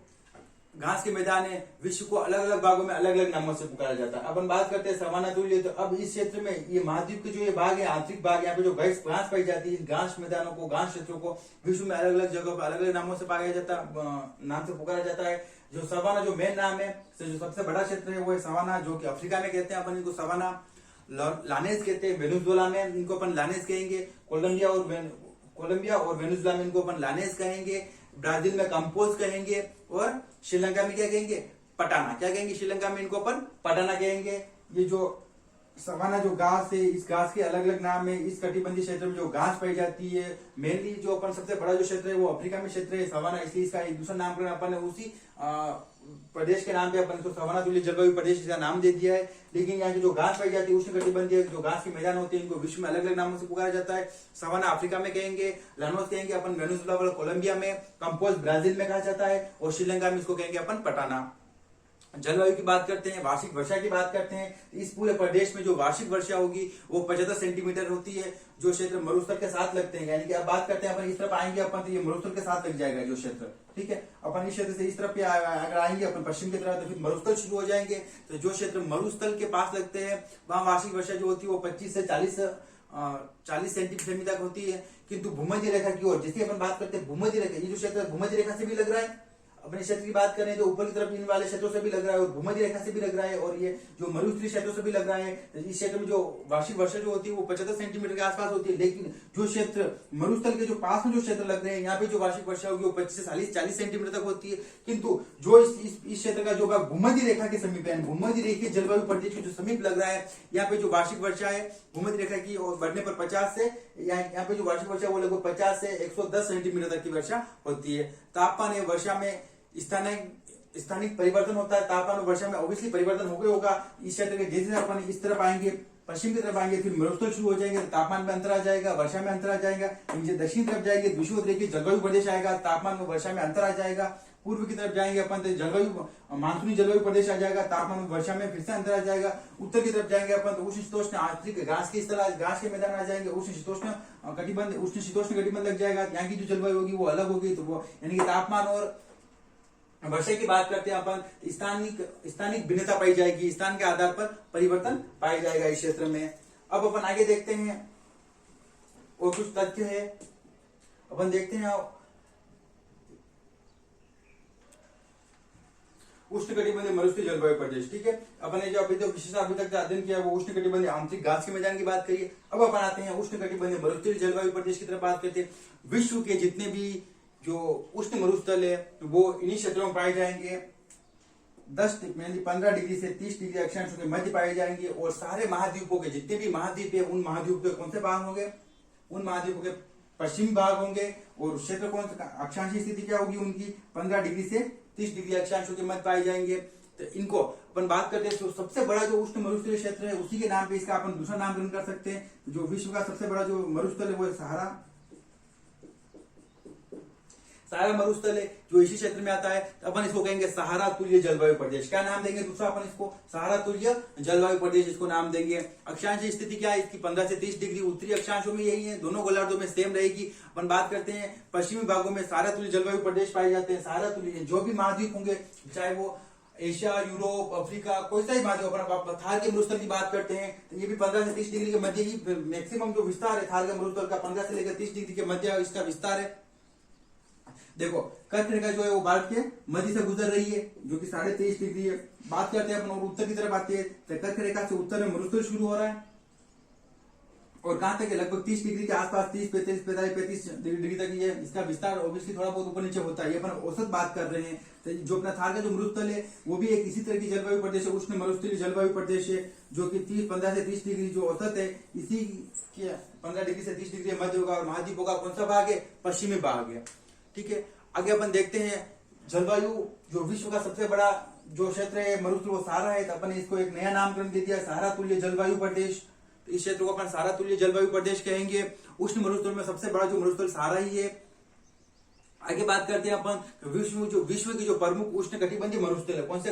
घास के मैदान है विश्व को अलग अलग भागों में अलग अलग नामों से पुकारा जाता है। अपन बात करते हैं सवाना तुल्य। तो अब इस क्षेत्र में ये महाद्वीप के जो ये भाग है, आंतरिक भाग, यहाँ पे जो घास पाई जाती है, इन घास मैदानों को, घास क्षेत्रों को विश्व में अलग अलग जगहों पर अलग अलग नामों से पाया जाता, नाम से पुकारा जाता है। जो सवाना जो मेन नाम है, जो सबसे बड़ा क्षेत्र है वो है सवाना, जो कि अफ्रीका में कहते हैं अपन इनको सवाना। लानेस कहते हैं वेनेजुएला में, इनको अपन लानेस कहेंगे। कोलंबिया और वेनेजुएला में इनको अपन लानेस कहेंगे। ब्राजील में कंपोज कहेंगे और श्रीलंका में क्या कहेंगे, पटाना। क्या कहेंगे, श्रीलंका में इनको अपन पटाना कहेंगे। ये जो सवाना जो घास है, इस घास के अलग अलग नाम है। इस कटिबंधीय क्षेत्र में जो घास पाई जाती है, मेनली जो अपन सबसे बड़ा जो क्षेत्र है वो अफ्रीका में क्षेत्र है सवाना, इसलिए इसका एक दूसरा नामकरण अपन ने उसी प्रदेश के नाम पे अपन इसको सवाना तुल्य जलवायु प्रदेश इसका नाम दे दिया है। लेकिन यहाँ की जो घास पाई जाती है, उष्ण कटिबंधीय जो घास के मैदान होते हैं, इनको विश्व में अलग अलग नामों से पुकारा जाता है। सवाना अफ्रीका में कहेंगे, लानोस कहेंगे अपन वेनेजुएला, कोलंबिया में, कंपोज ब्राजील में कहा जाता है, और श्रीलंका में इसको कहेंगे अपन पटाना। जलवायु की बात करते हैं, वार्षिक वर्षा की बात करते हैं, इस पूरे प्रदेश में जो वार्षिक वर्षा होगी वो 75 सेंटीमीटर होती है, जो क्षेत्र मरुस्थल के साथ लगते हैं। यानी कि अब बात करते हैं अपन इस तरफ आएंगे अपन तो ये मरुस्थल के साथ लग जाएगा जो क्षेत्र, ठीक है। अपन इस क्षेत्र से इस तरफ अगर आएंगे अपन पश्चिम की तरफ तो फिर मरुस्थल शुरू हो जाएंगे। तो जो क्षेत्र मरुस्थल के पास लगते हैं वहां वार्षिक वर्षा जो होती है वो 25 से 40 सेंटीमीटर तक होती है। किंतु भूमध्य रेखा की ओर, जैसे अपन बात करते हैं भूमध्य रेखा, ये जो क्षेत्र भूमध्य रेखा से भी लग रहा है, अपने क्षेत्र की बात करें तो ऊपर की तरफ इन वाले क्षेत्रों से भी लग रहा है और भूमध्य रेखा से भी लग रहा है और ये जो मरुस्थलीय क्षेत्रों से भी लग रहा है। इस क्षेत्र में जो वार्षिक वर्षा जो होती है वो 75 सेंटीमीटर के आसपास होती है। लेकिन जो क्षेत्र मरुस्थल के जो पास में जो क्षेत्र लग रहे हैं यहाँ पे जो वार्षिक वर्षा होगी वो 25 से 40 सेंटीमीटर तक होती है। किंतु जो इस क्षेत्र का जो भूमध्य रेखा के समीप है, भूमध्य रेखा जलवायु प्रदेश के जो समीप लग रहा है, यहाँ पे जो वार्षिक वर्षा है भूमध्य रेखा की और बढ़ने पर 50 से यहाँ पे जो वार्षिक वर्षा वो लगभग 50 से 110 सेंटीमीटर तक की वर्षा होती है। तापमान है वर्षा में स्थानिक परिवर्तन होता है, तापमान और वर्षा में ऑब्वियसली परिवर्तन हो गया होगा। इस क्षेत्र के जैसे अपन इस तरफ आएंगे, पश्चिम की तरफ आएंगे, फिर मरुस्थल शुरू हो जाएंगे, तापमान में अंतर आ जाएगा, वर्षा में अंतर आ जाएगा। दक्षिण तरफ जाएंगे विषुवत जलवायु प्रदेश आएगा, तापमान में वर्षा में अंतर आ जाएगा। पूर्व की तरफ जाएंगे अपन तो जलवायु मानसूनी जलवायु प्रदेश आ जाएगा, तापमान में वर्षा में फिर से अंतर आ जाएगा। उत्तर की तरफ जाएंगे अपन तो उष्ण शीतोष्ण आर्द्रिक घास की तरह घास के मैदान आ जाएंगे, उष्ण शीतोष्ण कटिबंध लग जाएगा। यहाँ की जो जलवायु होगी वो अलग होगी। तो वो यानी कि तापमान और वर्षा की बात करते हैं अपन, स्थानिक भिन्नता पाई जाएगी, स्थान के आधार पर परिवर्तन पाया जाएगा इस क्षेत्र में। अब अपन आगे देखते हैं और कुछ तथ्य है, अपन देखते हैं उष्णकटिबंधीय मरुस्थलीय जलवायु प्रदेश, ठीक है। अपन ने जो अभी तक अध्ययन किया वो उष्णकटिबंधीय आंतरिक घास के मैदान की बात करिए। अब अपन आते हैं उष्णकटिबंधीय मरुस्थलीय जलवायु प्रदेश की तरफ बात करते हैं। विश्व के जितने भी जो उष्ण मरुस्थल है वो इन्हीं क्षेत्रों में पाए जाएंगे। 15 डिग्री से 30 डिग्री अक्षांश के मध्य पाए जाएंगे और सारे महाद्वीपों के जितने भी महाद्वीप है उन महाद्वीपों के कौन से भाग होंगे, उन महाद्वीपों के पश्चिमी भाग होंगे। और क्षेत्र कौन सा अक्षांशीय स्थिति क्या होगी उनकी 15 डिग्री से 30 डिग्री अक्षांशों के मध्य पाए जाएंगे। तो इनको अपन बात करते हैं तो सबसे बड़ा जो उष्ण मरुस्थलीय क्षेत्र है उसी के नाम पे इसका अपन दूसरा नाम ग्रहण कर सकते हैं। जो विश्व का सबसे बड़ा जो मरुस्थल है वो है सहारा मरुस्थल है जो इसी क्षेत्र में आता है। तो अपन इसको कहेंगे सहारा तुल्य जलवायु प्रदेश। क्या नाम देंगे दूसरा अपन इसको, सहारा तुल्य जलवायु प्रदेश इसको नाम देंगे। अक्षांशीय स्थिति क्या है इसकी 15 से 30 डिग्री, उत्तरी अक्षांशों में यही है, दोनों गोलार्धों में सेम रहेगी। अपन बात करते हैं पश्चिमी भागों में सहारा तुल्य जलवायु प्रदेश पाए जाते हैं। सहारा तुल्य जो भी महाद्वीप होंगे, चाहे वो एशिया, यूरोप, अफ्रीका, कोई सा ही महाद्वीप, अपन थार के मरुस्थल की बात करते हैं तो ये भी 15 से 30 डिग्री के मध्य ही मैक्सिमम जो विस्तार है थार के मरुस्थल का 15 से लेकर 30 डिग्री के मध्य इसका विस्तार है। देखो कर्क रेखा जो है वो भारत के मध्य से गुजर रही है जो कि 23.5 डिग्री है। बात करते हैं अपन और उत्तर की तरफ आते हैं तो कर्क रेखा से उत्तर में मरुस्थल शुरू हो रहा है और कहां तक है लगभग 30 डिग्री के आसपास, 30, 35 डिग्री तक ये इसका विस्तार ऑब्वियसली थोड़ा बहुत ऊपर नीचे होता है। ये अपन औसत बात कर रहे हैं। तो जो अपना थार का जो मरुस्थल है वो भी एक इसी तरह की जलवायु प्रदेश है, उष्ण मरुस्थलीय जलवायु प्रदेश है जो कि 15 से 30 डिग्री जो औसत है इसी के 15 डिग्री से 30 डिग्री मध्य होगा। और महाद्वीपों का कौन सा भाग है, पश्चिमी भाग है, ठीक है। आगे अपन देखते हैं जलवायु जो विश्व का सबसे बड़ा जो क्षेत्र है मरुस्थल वो सहारा है। तो अपन इसको एक नया नामकरण दे दिया सहारा तुल्य जलवायु प्रदेश। तो इस क्षेत्र को अपन सहारा तुल्य जलवायु प्रदेश कहेंगे। उष्ण मरुस्थल में सबसे बड़ा जो मरुस्थल सहारा ही है। आगे बात करते हैं अपन विश्व की जो प्रमुख उष्ण कटिबंधीय मरुस्थल है, कौन से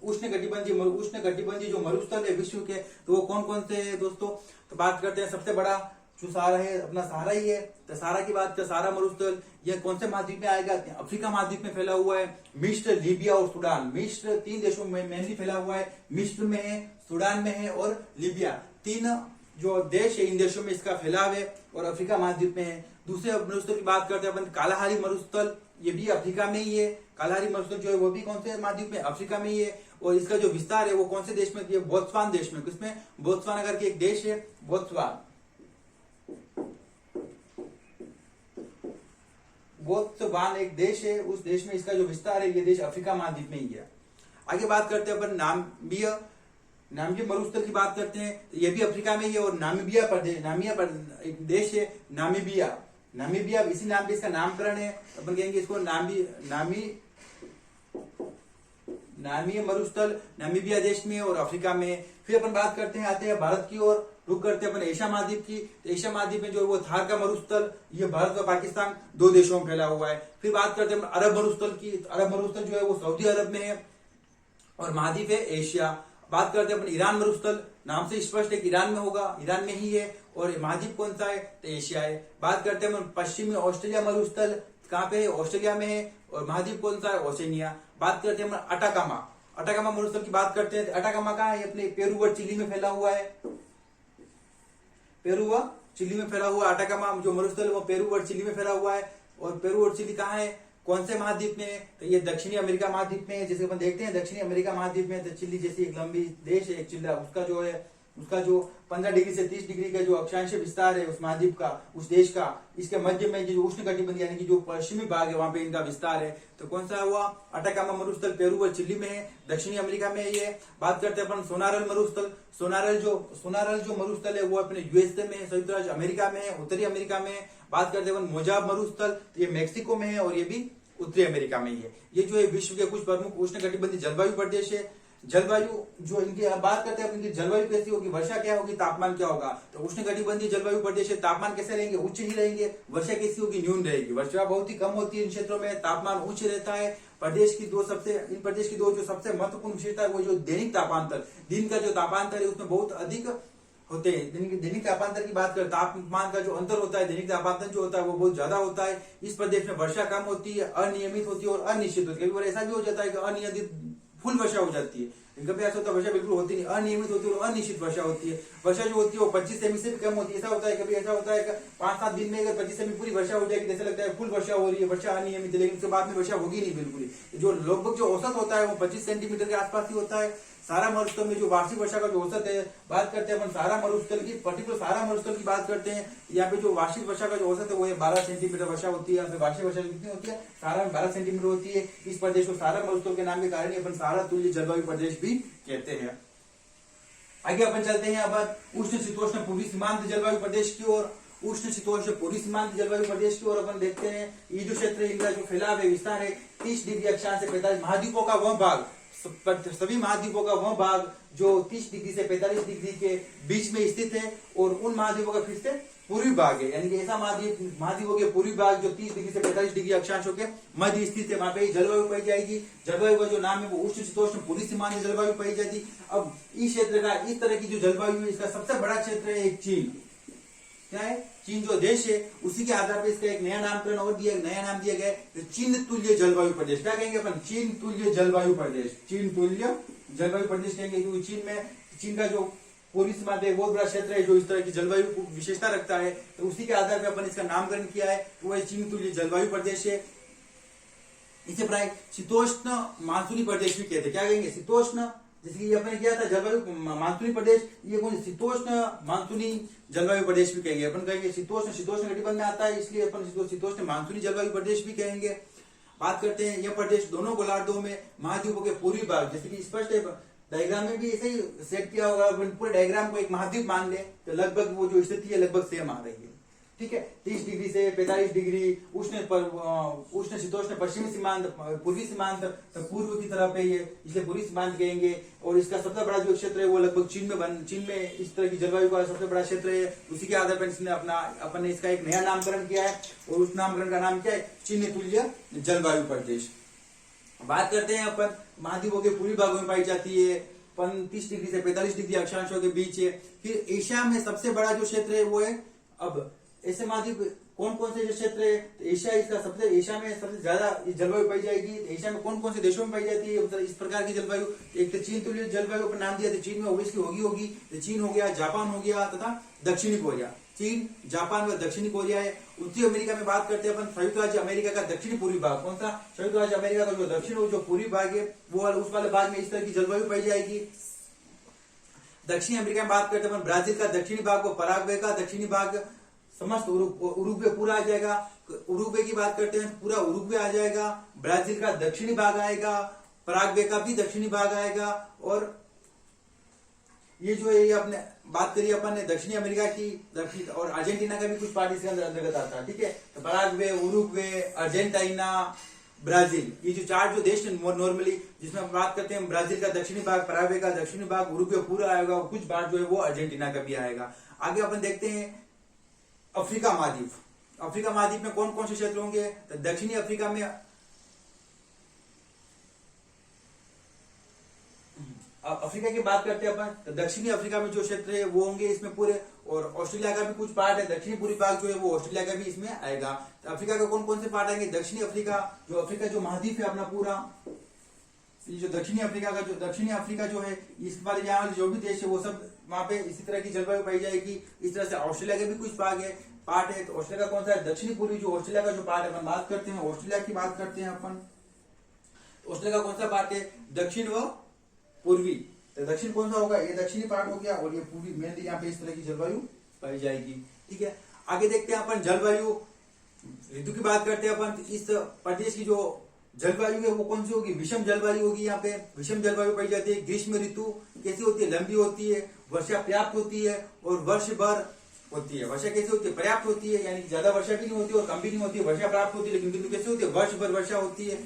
उष्ण कटिबंधीय जो मरुस्थल है विश्व के, तो वो कौन कौन से है दोस्तों। तो बात करते हैं सबसे बड़ा जो सहारा है अपना सहारा ही है। तो सहारा की बात करें, सहारा मरुस्थल यह कौन से महाद्वीप में आएगा, अफ्रीका महाद्वीप में फैला हुआ है। मिस्र, लीबिया और सूडान, मिस्र 3 देशों में मेनली फैला हुआ है, मिस्र में है, सूडान में है और लीबिया, 3 जो देश है इन देशों में इसका फैलाव है और अफ्रीका महाद्वीप में है। दूसरे मरुस्थल की बात करते हैं अपन कालाहारी मरुस्थल, ये भी अफ्रीका में ही है। कालाहारी मरुस्थल जो है वो भी कौन से महाद्वीप में, अफ्रीका में ही है। और इसका जो विस्तार है वो कौन से देश में, बोत्सवान देश में। किसमें, बोत्सवान अगर एक देश है, बोत्सवान एक देश है, उस देश में इसका जो विस्तार है ये देश अफ्रीका महाद्वीप में ही है। आगे बात करते हैं अपन नामीबिया मरुस्थल की बात करते हैं, ये भी अफ्रीका में ही है। और नामीबिया एक देश है, नामीबिया इसी नाम पे इसका नामकरण है। अपन कहेंगे इसको नामीय मरुस्थल, नामीबिया देश में और अफ्रीका में। फिर अपन बात करते हैं, आते हैं भारत की ओर, रुक करते हैं अपन एशिया महाद्वीप की। तो एशिया महाद्वीप में जो वो थार का मरुस्थल, ये भारत और पाकिस्तान 2 देशों में फैला हुआ है। फिर बात करते हैं अरब मरुस्थल की। अरब मरुस्थल जो है वो सऊदी अरब में है। और महाद्वीप है एशिया। बात करते हैं अपन ईरान मरुस्थल, नाम से स्पष्ट है कि ईरान में होगा, ईरान में ही है। और महाद्वीप कौन सा है, तो एशिया है। बात करते हैं अपन पश्चिमी ऑस्ट्रेलिया मरुस्थल, कहाँ पे है, ऑस्ट्रेलिया में है। और महाद्वीप कौन सा है, ओशनिया। बात करते हैं अपन अटाकामा, अटाकामा मरुस्थल की बात करते हैं। अटाकामा कहाँ है, अपने पेरू और चिली में फैला हुआ है। पेरू व चिली में फैला हुआ अटाकामा जो मरुस्थल वो पेरू और चिली में फैला हुआ है। और पेरू और चिली कहाँ है, कौन से महाद्वीप में है, तो ये दक्षिणी अमेरिका महाद्वीप में है। जैसे अपन देखते हैं दक्षिणी अमेरिका महाद्वीप में तो चिली जैसी एक लंबी देश है, एक चिल्ला, उसका जो 15 डिग्री से 30 डिग्री का जो अक्षांश विस्तार है उस महाद्वीप का, उस देश का, इसके मध्य में जो उष्णकटिबंधीय यानी कि जो पश्चिमी भाग है वहां पे इनका विस्तार है। तो कौन सा हुआ, अटाकामा मरुस्थल पेरू और चिली में है, दक्षिणी अमेरिका में ये। बात करते हैं अपन सोनारल मरुस्थल, सोनारल जो मरुस्थल है वो अपने यूएसए में, संयुक्त राज्य अमेरिका में है, उत्तरी अमेरिका में। बात करते हैं अपन मोजाब मरुस्थल, तो ये मेक्सिको में है और ये भी उत्तरी अमेरिका में ही है। ये जो है विश्व के कुछ प्रमुख उष्णकटिबंधीय जलवायु प्रदेश है। जलवायु जो इनकी अब बात करते हैं, इनकी जलवायु कैसी होगी, वर्षा क्या होगी, तापमान क्या होगा। तो उष्णकटिबंधीय जलवायु प्रदेश है, तापमान कैसे रहेंगे, उच्च ही रहेंगे। वर्षा कैसी होगी, न्यून रहेगी, वर्षा बहुत ही कम होती है इन क्षेत्रों में, तापमान उच्च रहता है। इन प्रदेश की दो जो सबसे महत्वपूर्ण विशेषता है वो जो दैनिक तापांतर, दिन का जो तापांतर है उसमें बहुत अधिक होते हैं। दैनिक तापांतर की बात करें, तापमान का जो अंतर होता है, दैनिक तापांतर जो होता है वो बहुत ज्यादा होता है। इस प्रदेश में वर्षा कम होती है, अनियमित होती है और अनिश्चित होती है। कभी बार ऐसा भी हो जाता है कि अनियमित फुल वर्षा हो जाती है, कभी ऐसा होता है वर्षा बिल्कुल होती नहीं, अनियमित होती है और अनिश्चित वर्षा होती है। वर्षा जो होती है वो 25 सेमी से भी कम होती है। ऐसा होता है, कभी ऐसा होता है कि 5-7 दिन में अगर 25 सेमी पूरी वर्षा हो जाएगी, जैसे लगता है फुल वर्षा हो रही है, वर्षा अनियमित है, लेकिन उसके बाद में वर्षा होगी नहीं बिल्कुल ही। जो लगभग जो औसत होता है वो 25 सेंटीमीटर के आसपास ही होता है। सारा मरुस्थल में जो वार्षिक वर्षा का जो औसत है, बात करते हैं अपन सारा मरुस्थल की, पर्टिकुलर सारा मरुस्थल की बात करते हैं। यहाँ पे जो वार्षिक वर्षा का जो औसत है वो 12 सेंटीमीटर वर्षा होती है। वार्षिक वर्षा कितनी होती है, सारा में 12 सेंटीमीटर होती है। इस प्रदेश को सारा मरुस्थल के नाम के कारण अपन सारा तुल्य जलवायु प्रदेश भी कहते हैं। आगे अपन चलते हैं अब उष्ण शीतोष्ण पूर्वी सीमांत जलवायु प्रदेश की ओर। उष्ण शीतोष्ण पूर्वी सीमांत जलवायु प्रदेश की ओर अपन देखते हैं। ये जो क्षेत्र है इनका जो फैलाव है, विस्तार है 30 डिग्री अक्षांश से 45 महाद्वीपों का वह भाग, सभी महाद्वीपों का वह भाग जो 30 डिग्री से 45 डिग्री के बीच में स्थित है। और उन महाद्वीपों का फिर से पूर्वी भाग है, यानी कि ऐसा महाद्वीपों के पूर्वी भाग जो 30 डिग्री से 45 डिग्री अक्षांशों के मध्य स्थित है, वहां पे जलवायु पाई जाएगी। जलवायु का जो नाम है वो उष्ण शीतोष्ण पूर्वी सीमांत जलवायु पाई जाती। अब इस क्षेत्र का, इस तरह की जो जलवायु है, इसका सबसे बड़ा क्षेत्र है एक चीन। क्या है, चीन जो देश है, उसी के आधार पर इसका एक नया नामकरण और नया नाम दिया गया है, चीन तुल्य जलवायु प्रदेश। क्या कहेंगे अपन, चीन तुल्य जलवायु प्रदेश, चीन तुल्य जलवायु प्रदेश कहेंगे। क्योंकि चीन का जो पूर्वी सीमांत है बहुत बड़ा क्षेत्र है जो इस तरह की जलवायु को विशेषता रखता है, तो उसी के आधार पर अपन इसका नामकरण किया है, तो वह चीन तुल्य जलवायु प्रदेश है। इसे प्राय शीतोष्ण मानसूनी प्रदेश भी कहते हैं। क्या कहेंगे, शीतोष्ण, जैसे कि अपन किया था जलवायु मानसूनी प्रदेश, ये कौन शीतोष्ण मानसूनी जलवायु प्रदेश भी कहेंगे। अपन कहेंगे शीतोष्ण कटिबंध में आता है, इसलिए अपन शीतोष्ण मानसूनी जलवायु प्रदेश भी कहेंगे। बात करते हैं यह प्रदेश दोनों गोलार्धों में महाद्वीपों के पूर्वी भाग, जैसे कि स्पष्ट है डायग्राम में भी ऐसे ही सेट किया होगा। पूरे डायग्राम को एक महाद्वीप मान ले तो लगभग वो जो स्थिति है लगभग सेम आ रही है। ठीक है, 30 डिग्री से 45 डिग्री उष्ण शीतोष्ण पश्चिमी सीमांत, पूर्वी सीमांत तो पूर्व की तरफ है ये, इसलिए पूर्वी सीमांत कहेंगे। और इसका सबसे बड़ा जो क्षेत्र है वो लगभग चीन में इस तरह की जलवायु का सबसे बड़ा क्षेत्र है। उसी के आधार पर इसने अपन ने इसका एक नया नामकरण किया है और उस नामकरण का नाम क्या है, चीन तुल्य जलवायु प्रदेश। बात करते हैं अपन महाद्वीपों के पूर्वी भागों में पाई जाती है, 30 डिग्री से 45 डिग्री अक्षांशों के बीच है। फिर एशिया में सबसे बड़ा जो क्षेत्र है वो है, अब ऐसे महाद्वीप कौन कौन से जो क्षेत्र है, तो एशिया में सबसे ज्यादा जलवायु पाई जाएगी। एशिया में कौन कौन से देशों में पाई जाती है मतलब इस प्रकार की जलवायु, एक तो चीन तुल्य जलवायु पर नाम दिया था, चीन में ओबियसली होगी। तो चीन हो गया, जापान हो गया तथा दक्षिणी कोरिया। चीन, जापान व दक्षिणी कोरिया है। उत्तरी अमेरिका में बात करते हैं अपन संयुक्त राज्य अमेरिका का दक्षिणी पूर्वी भाग, कौन सा, संयुक्त राज्य अमेरिका का जो दक्षिण जो पूर्वी भाग है वो उस वाले भाग में इस तरह की जलवायु पाई जाएगी। दक्षिणी अमेरिका में बात करते हैं अपन ब्राजील का दक्षिणी भाग व पराग्वे का दक्षिणी भाग, समस्त उरुग्वे पूरा आ जाएगा। उरुग्वे की बात करते हैं पूरा उरुग्वे आ जाएगा, ब्राजील का दक्षिणी भाग आएगा, पराग्वे का भी दक्षिणी भाग आएगा। और ये जो है ये अपने बात करिए अपन ने दक्षिणी अमेरिका की, दक्षिण और अर्जेंटीना का भी कुछ पार्ट इसके अंतर्गत आता है। ठीक है, तो पराग्वे, उरुग्वे, अर्जेंटीना, ब्राजील, ये जो 4 जो देश नॉर्मली जिसमें हम बात करते हैं, ब्राजील का दक्षिणी भाग, पराग्वे का दक्षिणी भाग, उरुग्वे पूरा आएगा, कुछ भाग जो है वो अर्जेंटीना का भी आएगा। आगे अपन देखते हैं अफ्रीका महाद्वीप। अफ्रीका महाद्वीप में कौन कौन से क्षेत्र होंगे, तो दक्षिणी अफ्रीका में अब अफ्रीका की बात करते हैं अपन, तो दक्षिणी अफ्रीका में जो क्षेत्र है वो होंगे इसमें पूरे, और ऑस्ट्रेलिया का भी कुछ पार्ट है, दक्षिणी पूरी भाग जो है वो ऑस्ट्रेलिया का भी इसमें आएगा। तो अफ्रीका का कौन कौन से पार्ट आएंगे? दक्षिणी अफ्रीका, जो अफ्रीका जो महाद्वीप है अपना पूरा, ये जो दक्षिणी अफ्रीका जो है, इस बार यहाँ जो भी देश है वो सब वहां पे इसी तरह की जलवायु पाई जाएगी। इस तरह से ऑस्ट्रेलिया के भी कुछ पार्ट है। तो ऑस्ट्रेलिया का कौन सा है? दक्षिणी पूर्वी जो ऑस्ट्रेलिया का जो पार्ट है, अपन बात करते हैं ऑस्ट्रेलिया की बात करते हैं अपन। ऑस्ट्रेलिया का कौन सा पार्ट है? दक्षिण व पूर्वी। तो दक्षिण कौन सा होगा? ये दक्षिणी पार्ट हो गया, और ये पूर्वी मेनली यहाँ पे इस तरह की जलवायु पाई जाएगी। ठीक है, आगे देखते हैं अपन जलवायु ऋतु की बात करते हैं अपन। इस प्रदेश की जो जलवायु है वो कौन सी होगी? विषम जलवायु होगी। यहाँ पे विषम जलवायु पाई जाती है। ग्रीष्म ऋतु कैसी होती है? लंबी होती है, वर्षा पर्याप्त होती है और वर्ष भर होती है। वर्षा कैसे होती है? पर्याप्त होती है, यानी ज्यादा वर्षा भी नहीं होती और कम भी नहीं होती है। वर्षा प्राप्त होती है, लेकिन किंतु कैसे होती है? वर्ष भर वर्षा होती है।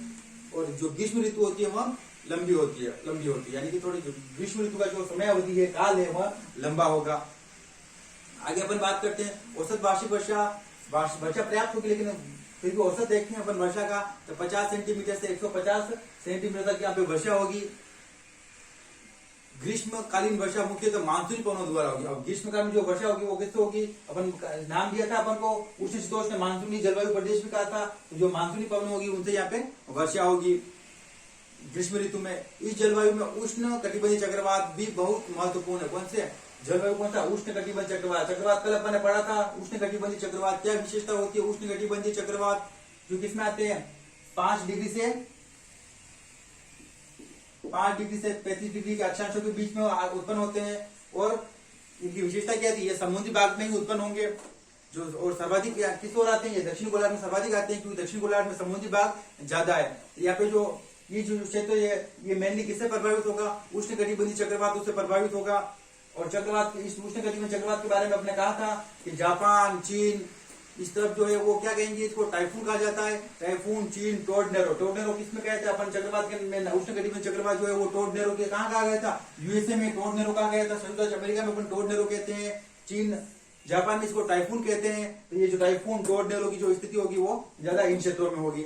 और जो ग्रीष्म ऋतु होती है वह लंबी होती है, यानी कि थोड़ी ग्रीष्म ऋतु का जो समय अवधि है, काल है, वह लंबा होगा। आगे अपन बात करते हैं औसत वार्षिक वर्षा पर्याप्त होगी, लेकिन फिर भी औसत देखते हैं अपन वर्षा का, तो 50 सेंटीमीटर से 150 सेंटीमीटर तक यहाँ पे वर्षा होगी। ग्रीष्मकालीन वर्षा मुख्यतः मानसूनी पवनों द्वारा होगी। अब ग्रीष्मकाल में जो वर्षा होगी वो किससे होगी? अपन नाम दिया था अपन को उष्ण शीतोष्ण मानसूनी जलवायु प्रदेश भी कहा था। तो जो मानसूनी पवन होगी उनसे यहाँ पे वर्षा होगी ग्रीष्म ऋतु में। इस जलवायु में उष्ण कटिबंधीय चक्रवात भी बहुत महत्वपूर्ण है। कौन से जलवायु? कौन सा? उष्ण कटिबंधीय चक्रवात कल अपन ने पढ़ा था। उष्ण कटिबंधीय चक्रवात क्या विशेषता होती है? उष्ण कटिबंधीय चक्रवात जो किसमें आते हैं? 5 डिग्री से 35 डिग्री के अक्षांशों के बीच में उत्पन्न होते हैं। और इनकी विशेषता क्या थी? ये समुद्री भाग में ही उत्पन्न होंगे। जो और सर्वाधिक किस ओर आते हैं? ये दक्षिण गोलार्ध में सर्वाधिक आते हैं, क्योंकि दक्षिण गोलार्ध में समुद्री भाग ज्यादा है। यहाँ पे जो क्षेत्र ये मेनली किससे प्रभावित होगा? उष्ण कटिबंधीय चक्रवात उससे प्रभावित होगा। और चक्रवात, इस उष्ण कटिबंधीय चक्रवात के बारे में आपने कहा था कि जापान, चीन इस तरफ जो है वो क्या कहेंगे? इसको टाइफून कहा जाता है। टाइफून, चीन, टोर्नेडो किसमें कहते हैं अपन? चक्रवात के उष्ण कटिबंधीय चक्रवात जो है वो टोर्नेडो के कहाँ कहा गया था? यूएसए में टोर्नेडो कहा गया था। संयुक्त अमेरिका में अपन टोर्नेडो कहते हैं। चीन, जापान में इसको टाइफून कहते हैं। तो ये जो टाइफून, टोर्नेडो की जो स्थिति होगी वो ज्यादा इन क्षेत्रों में होगी।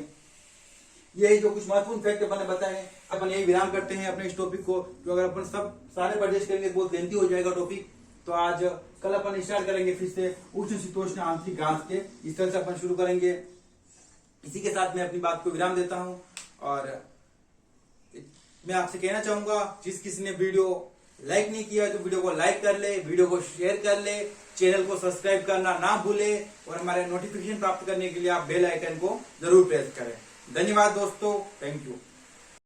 यही जो कुछ महत्वपूर्ण फैक्ट अपन ने बताए हैं। अपन यही विराम करते हैं अपने इस टॉपिक को, जो अगर अपन सब सारे प्रदेश करेंगे बहुत लेंथी हो जाएगा टॉपिक। तो आज कल अपन स्टार्ट करेंगे फिर से उष्ण शीतोष्ण आंतरिक गांठ के, इस तरह से अपन शुरू करेंगे। इसी के साथ मैं अपनी बात को विराम देता हूं, और मैं आपसे कहना चाहूंगा जिस किसी ने वीडियो लाइक नहीं किया तो वीडियो को लाइक कर ले, वीडियो को शेयर कर ले, चैनल को सब्सक्राइब करना ना भूले, और हमारे नोटिफिकेशन प्राप्त करने के लिए आप बेल आइकन को जरूर प्रेस करें। धन्यवाद दोस्तों, थैंक यू।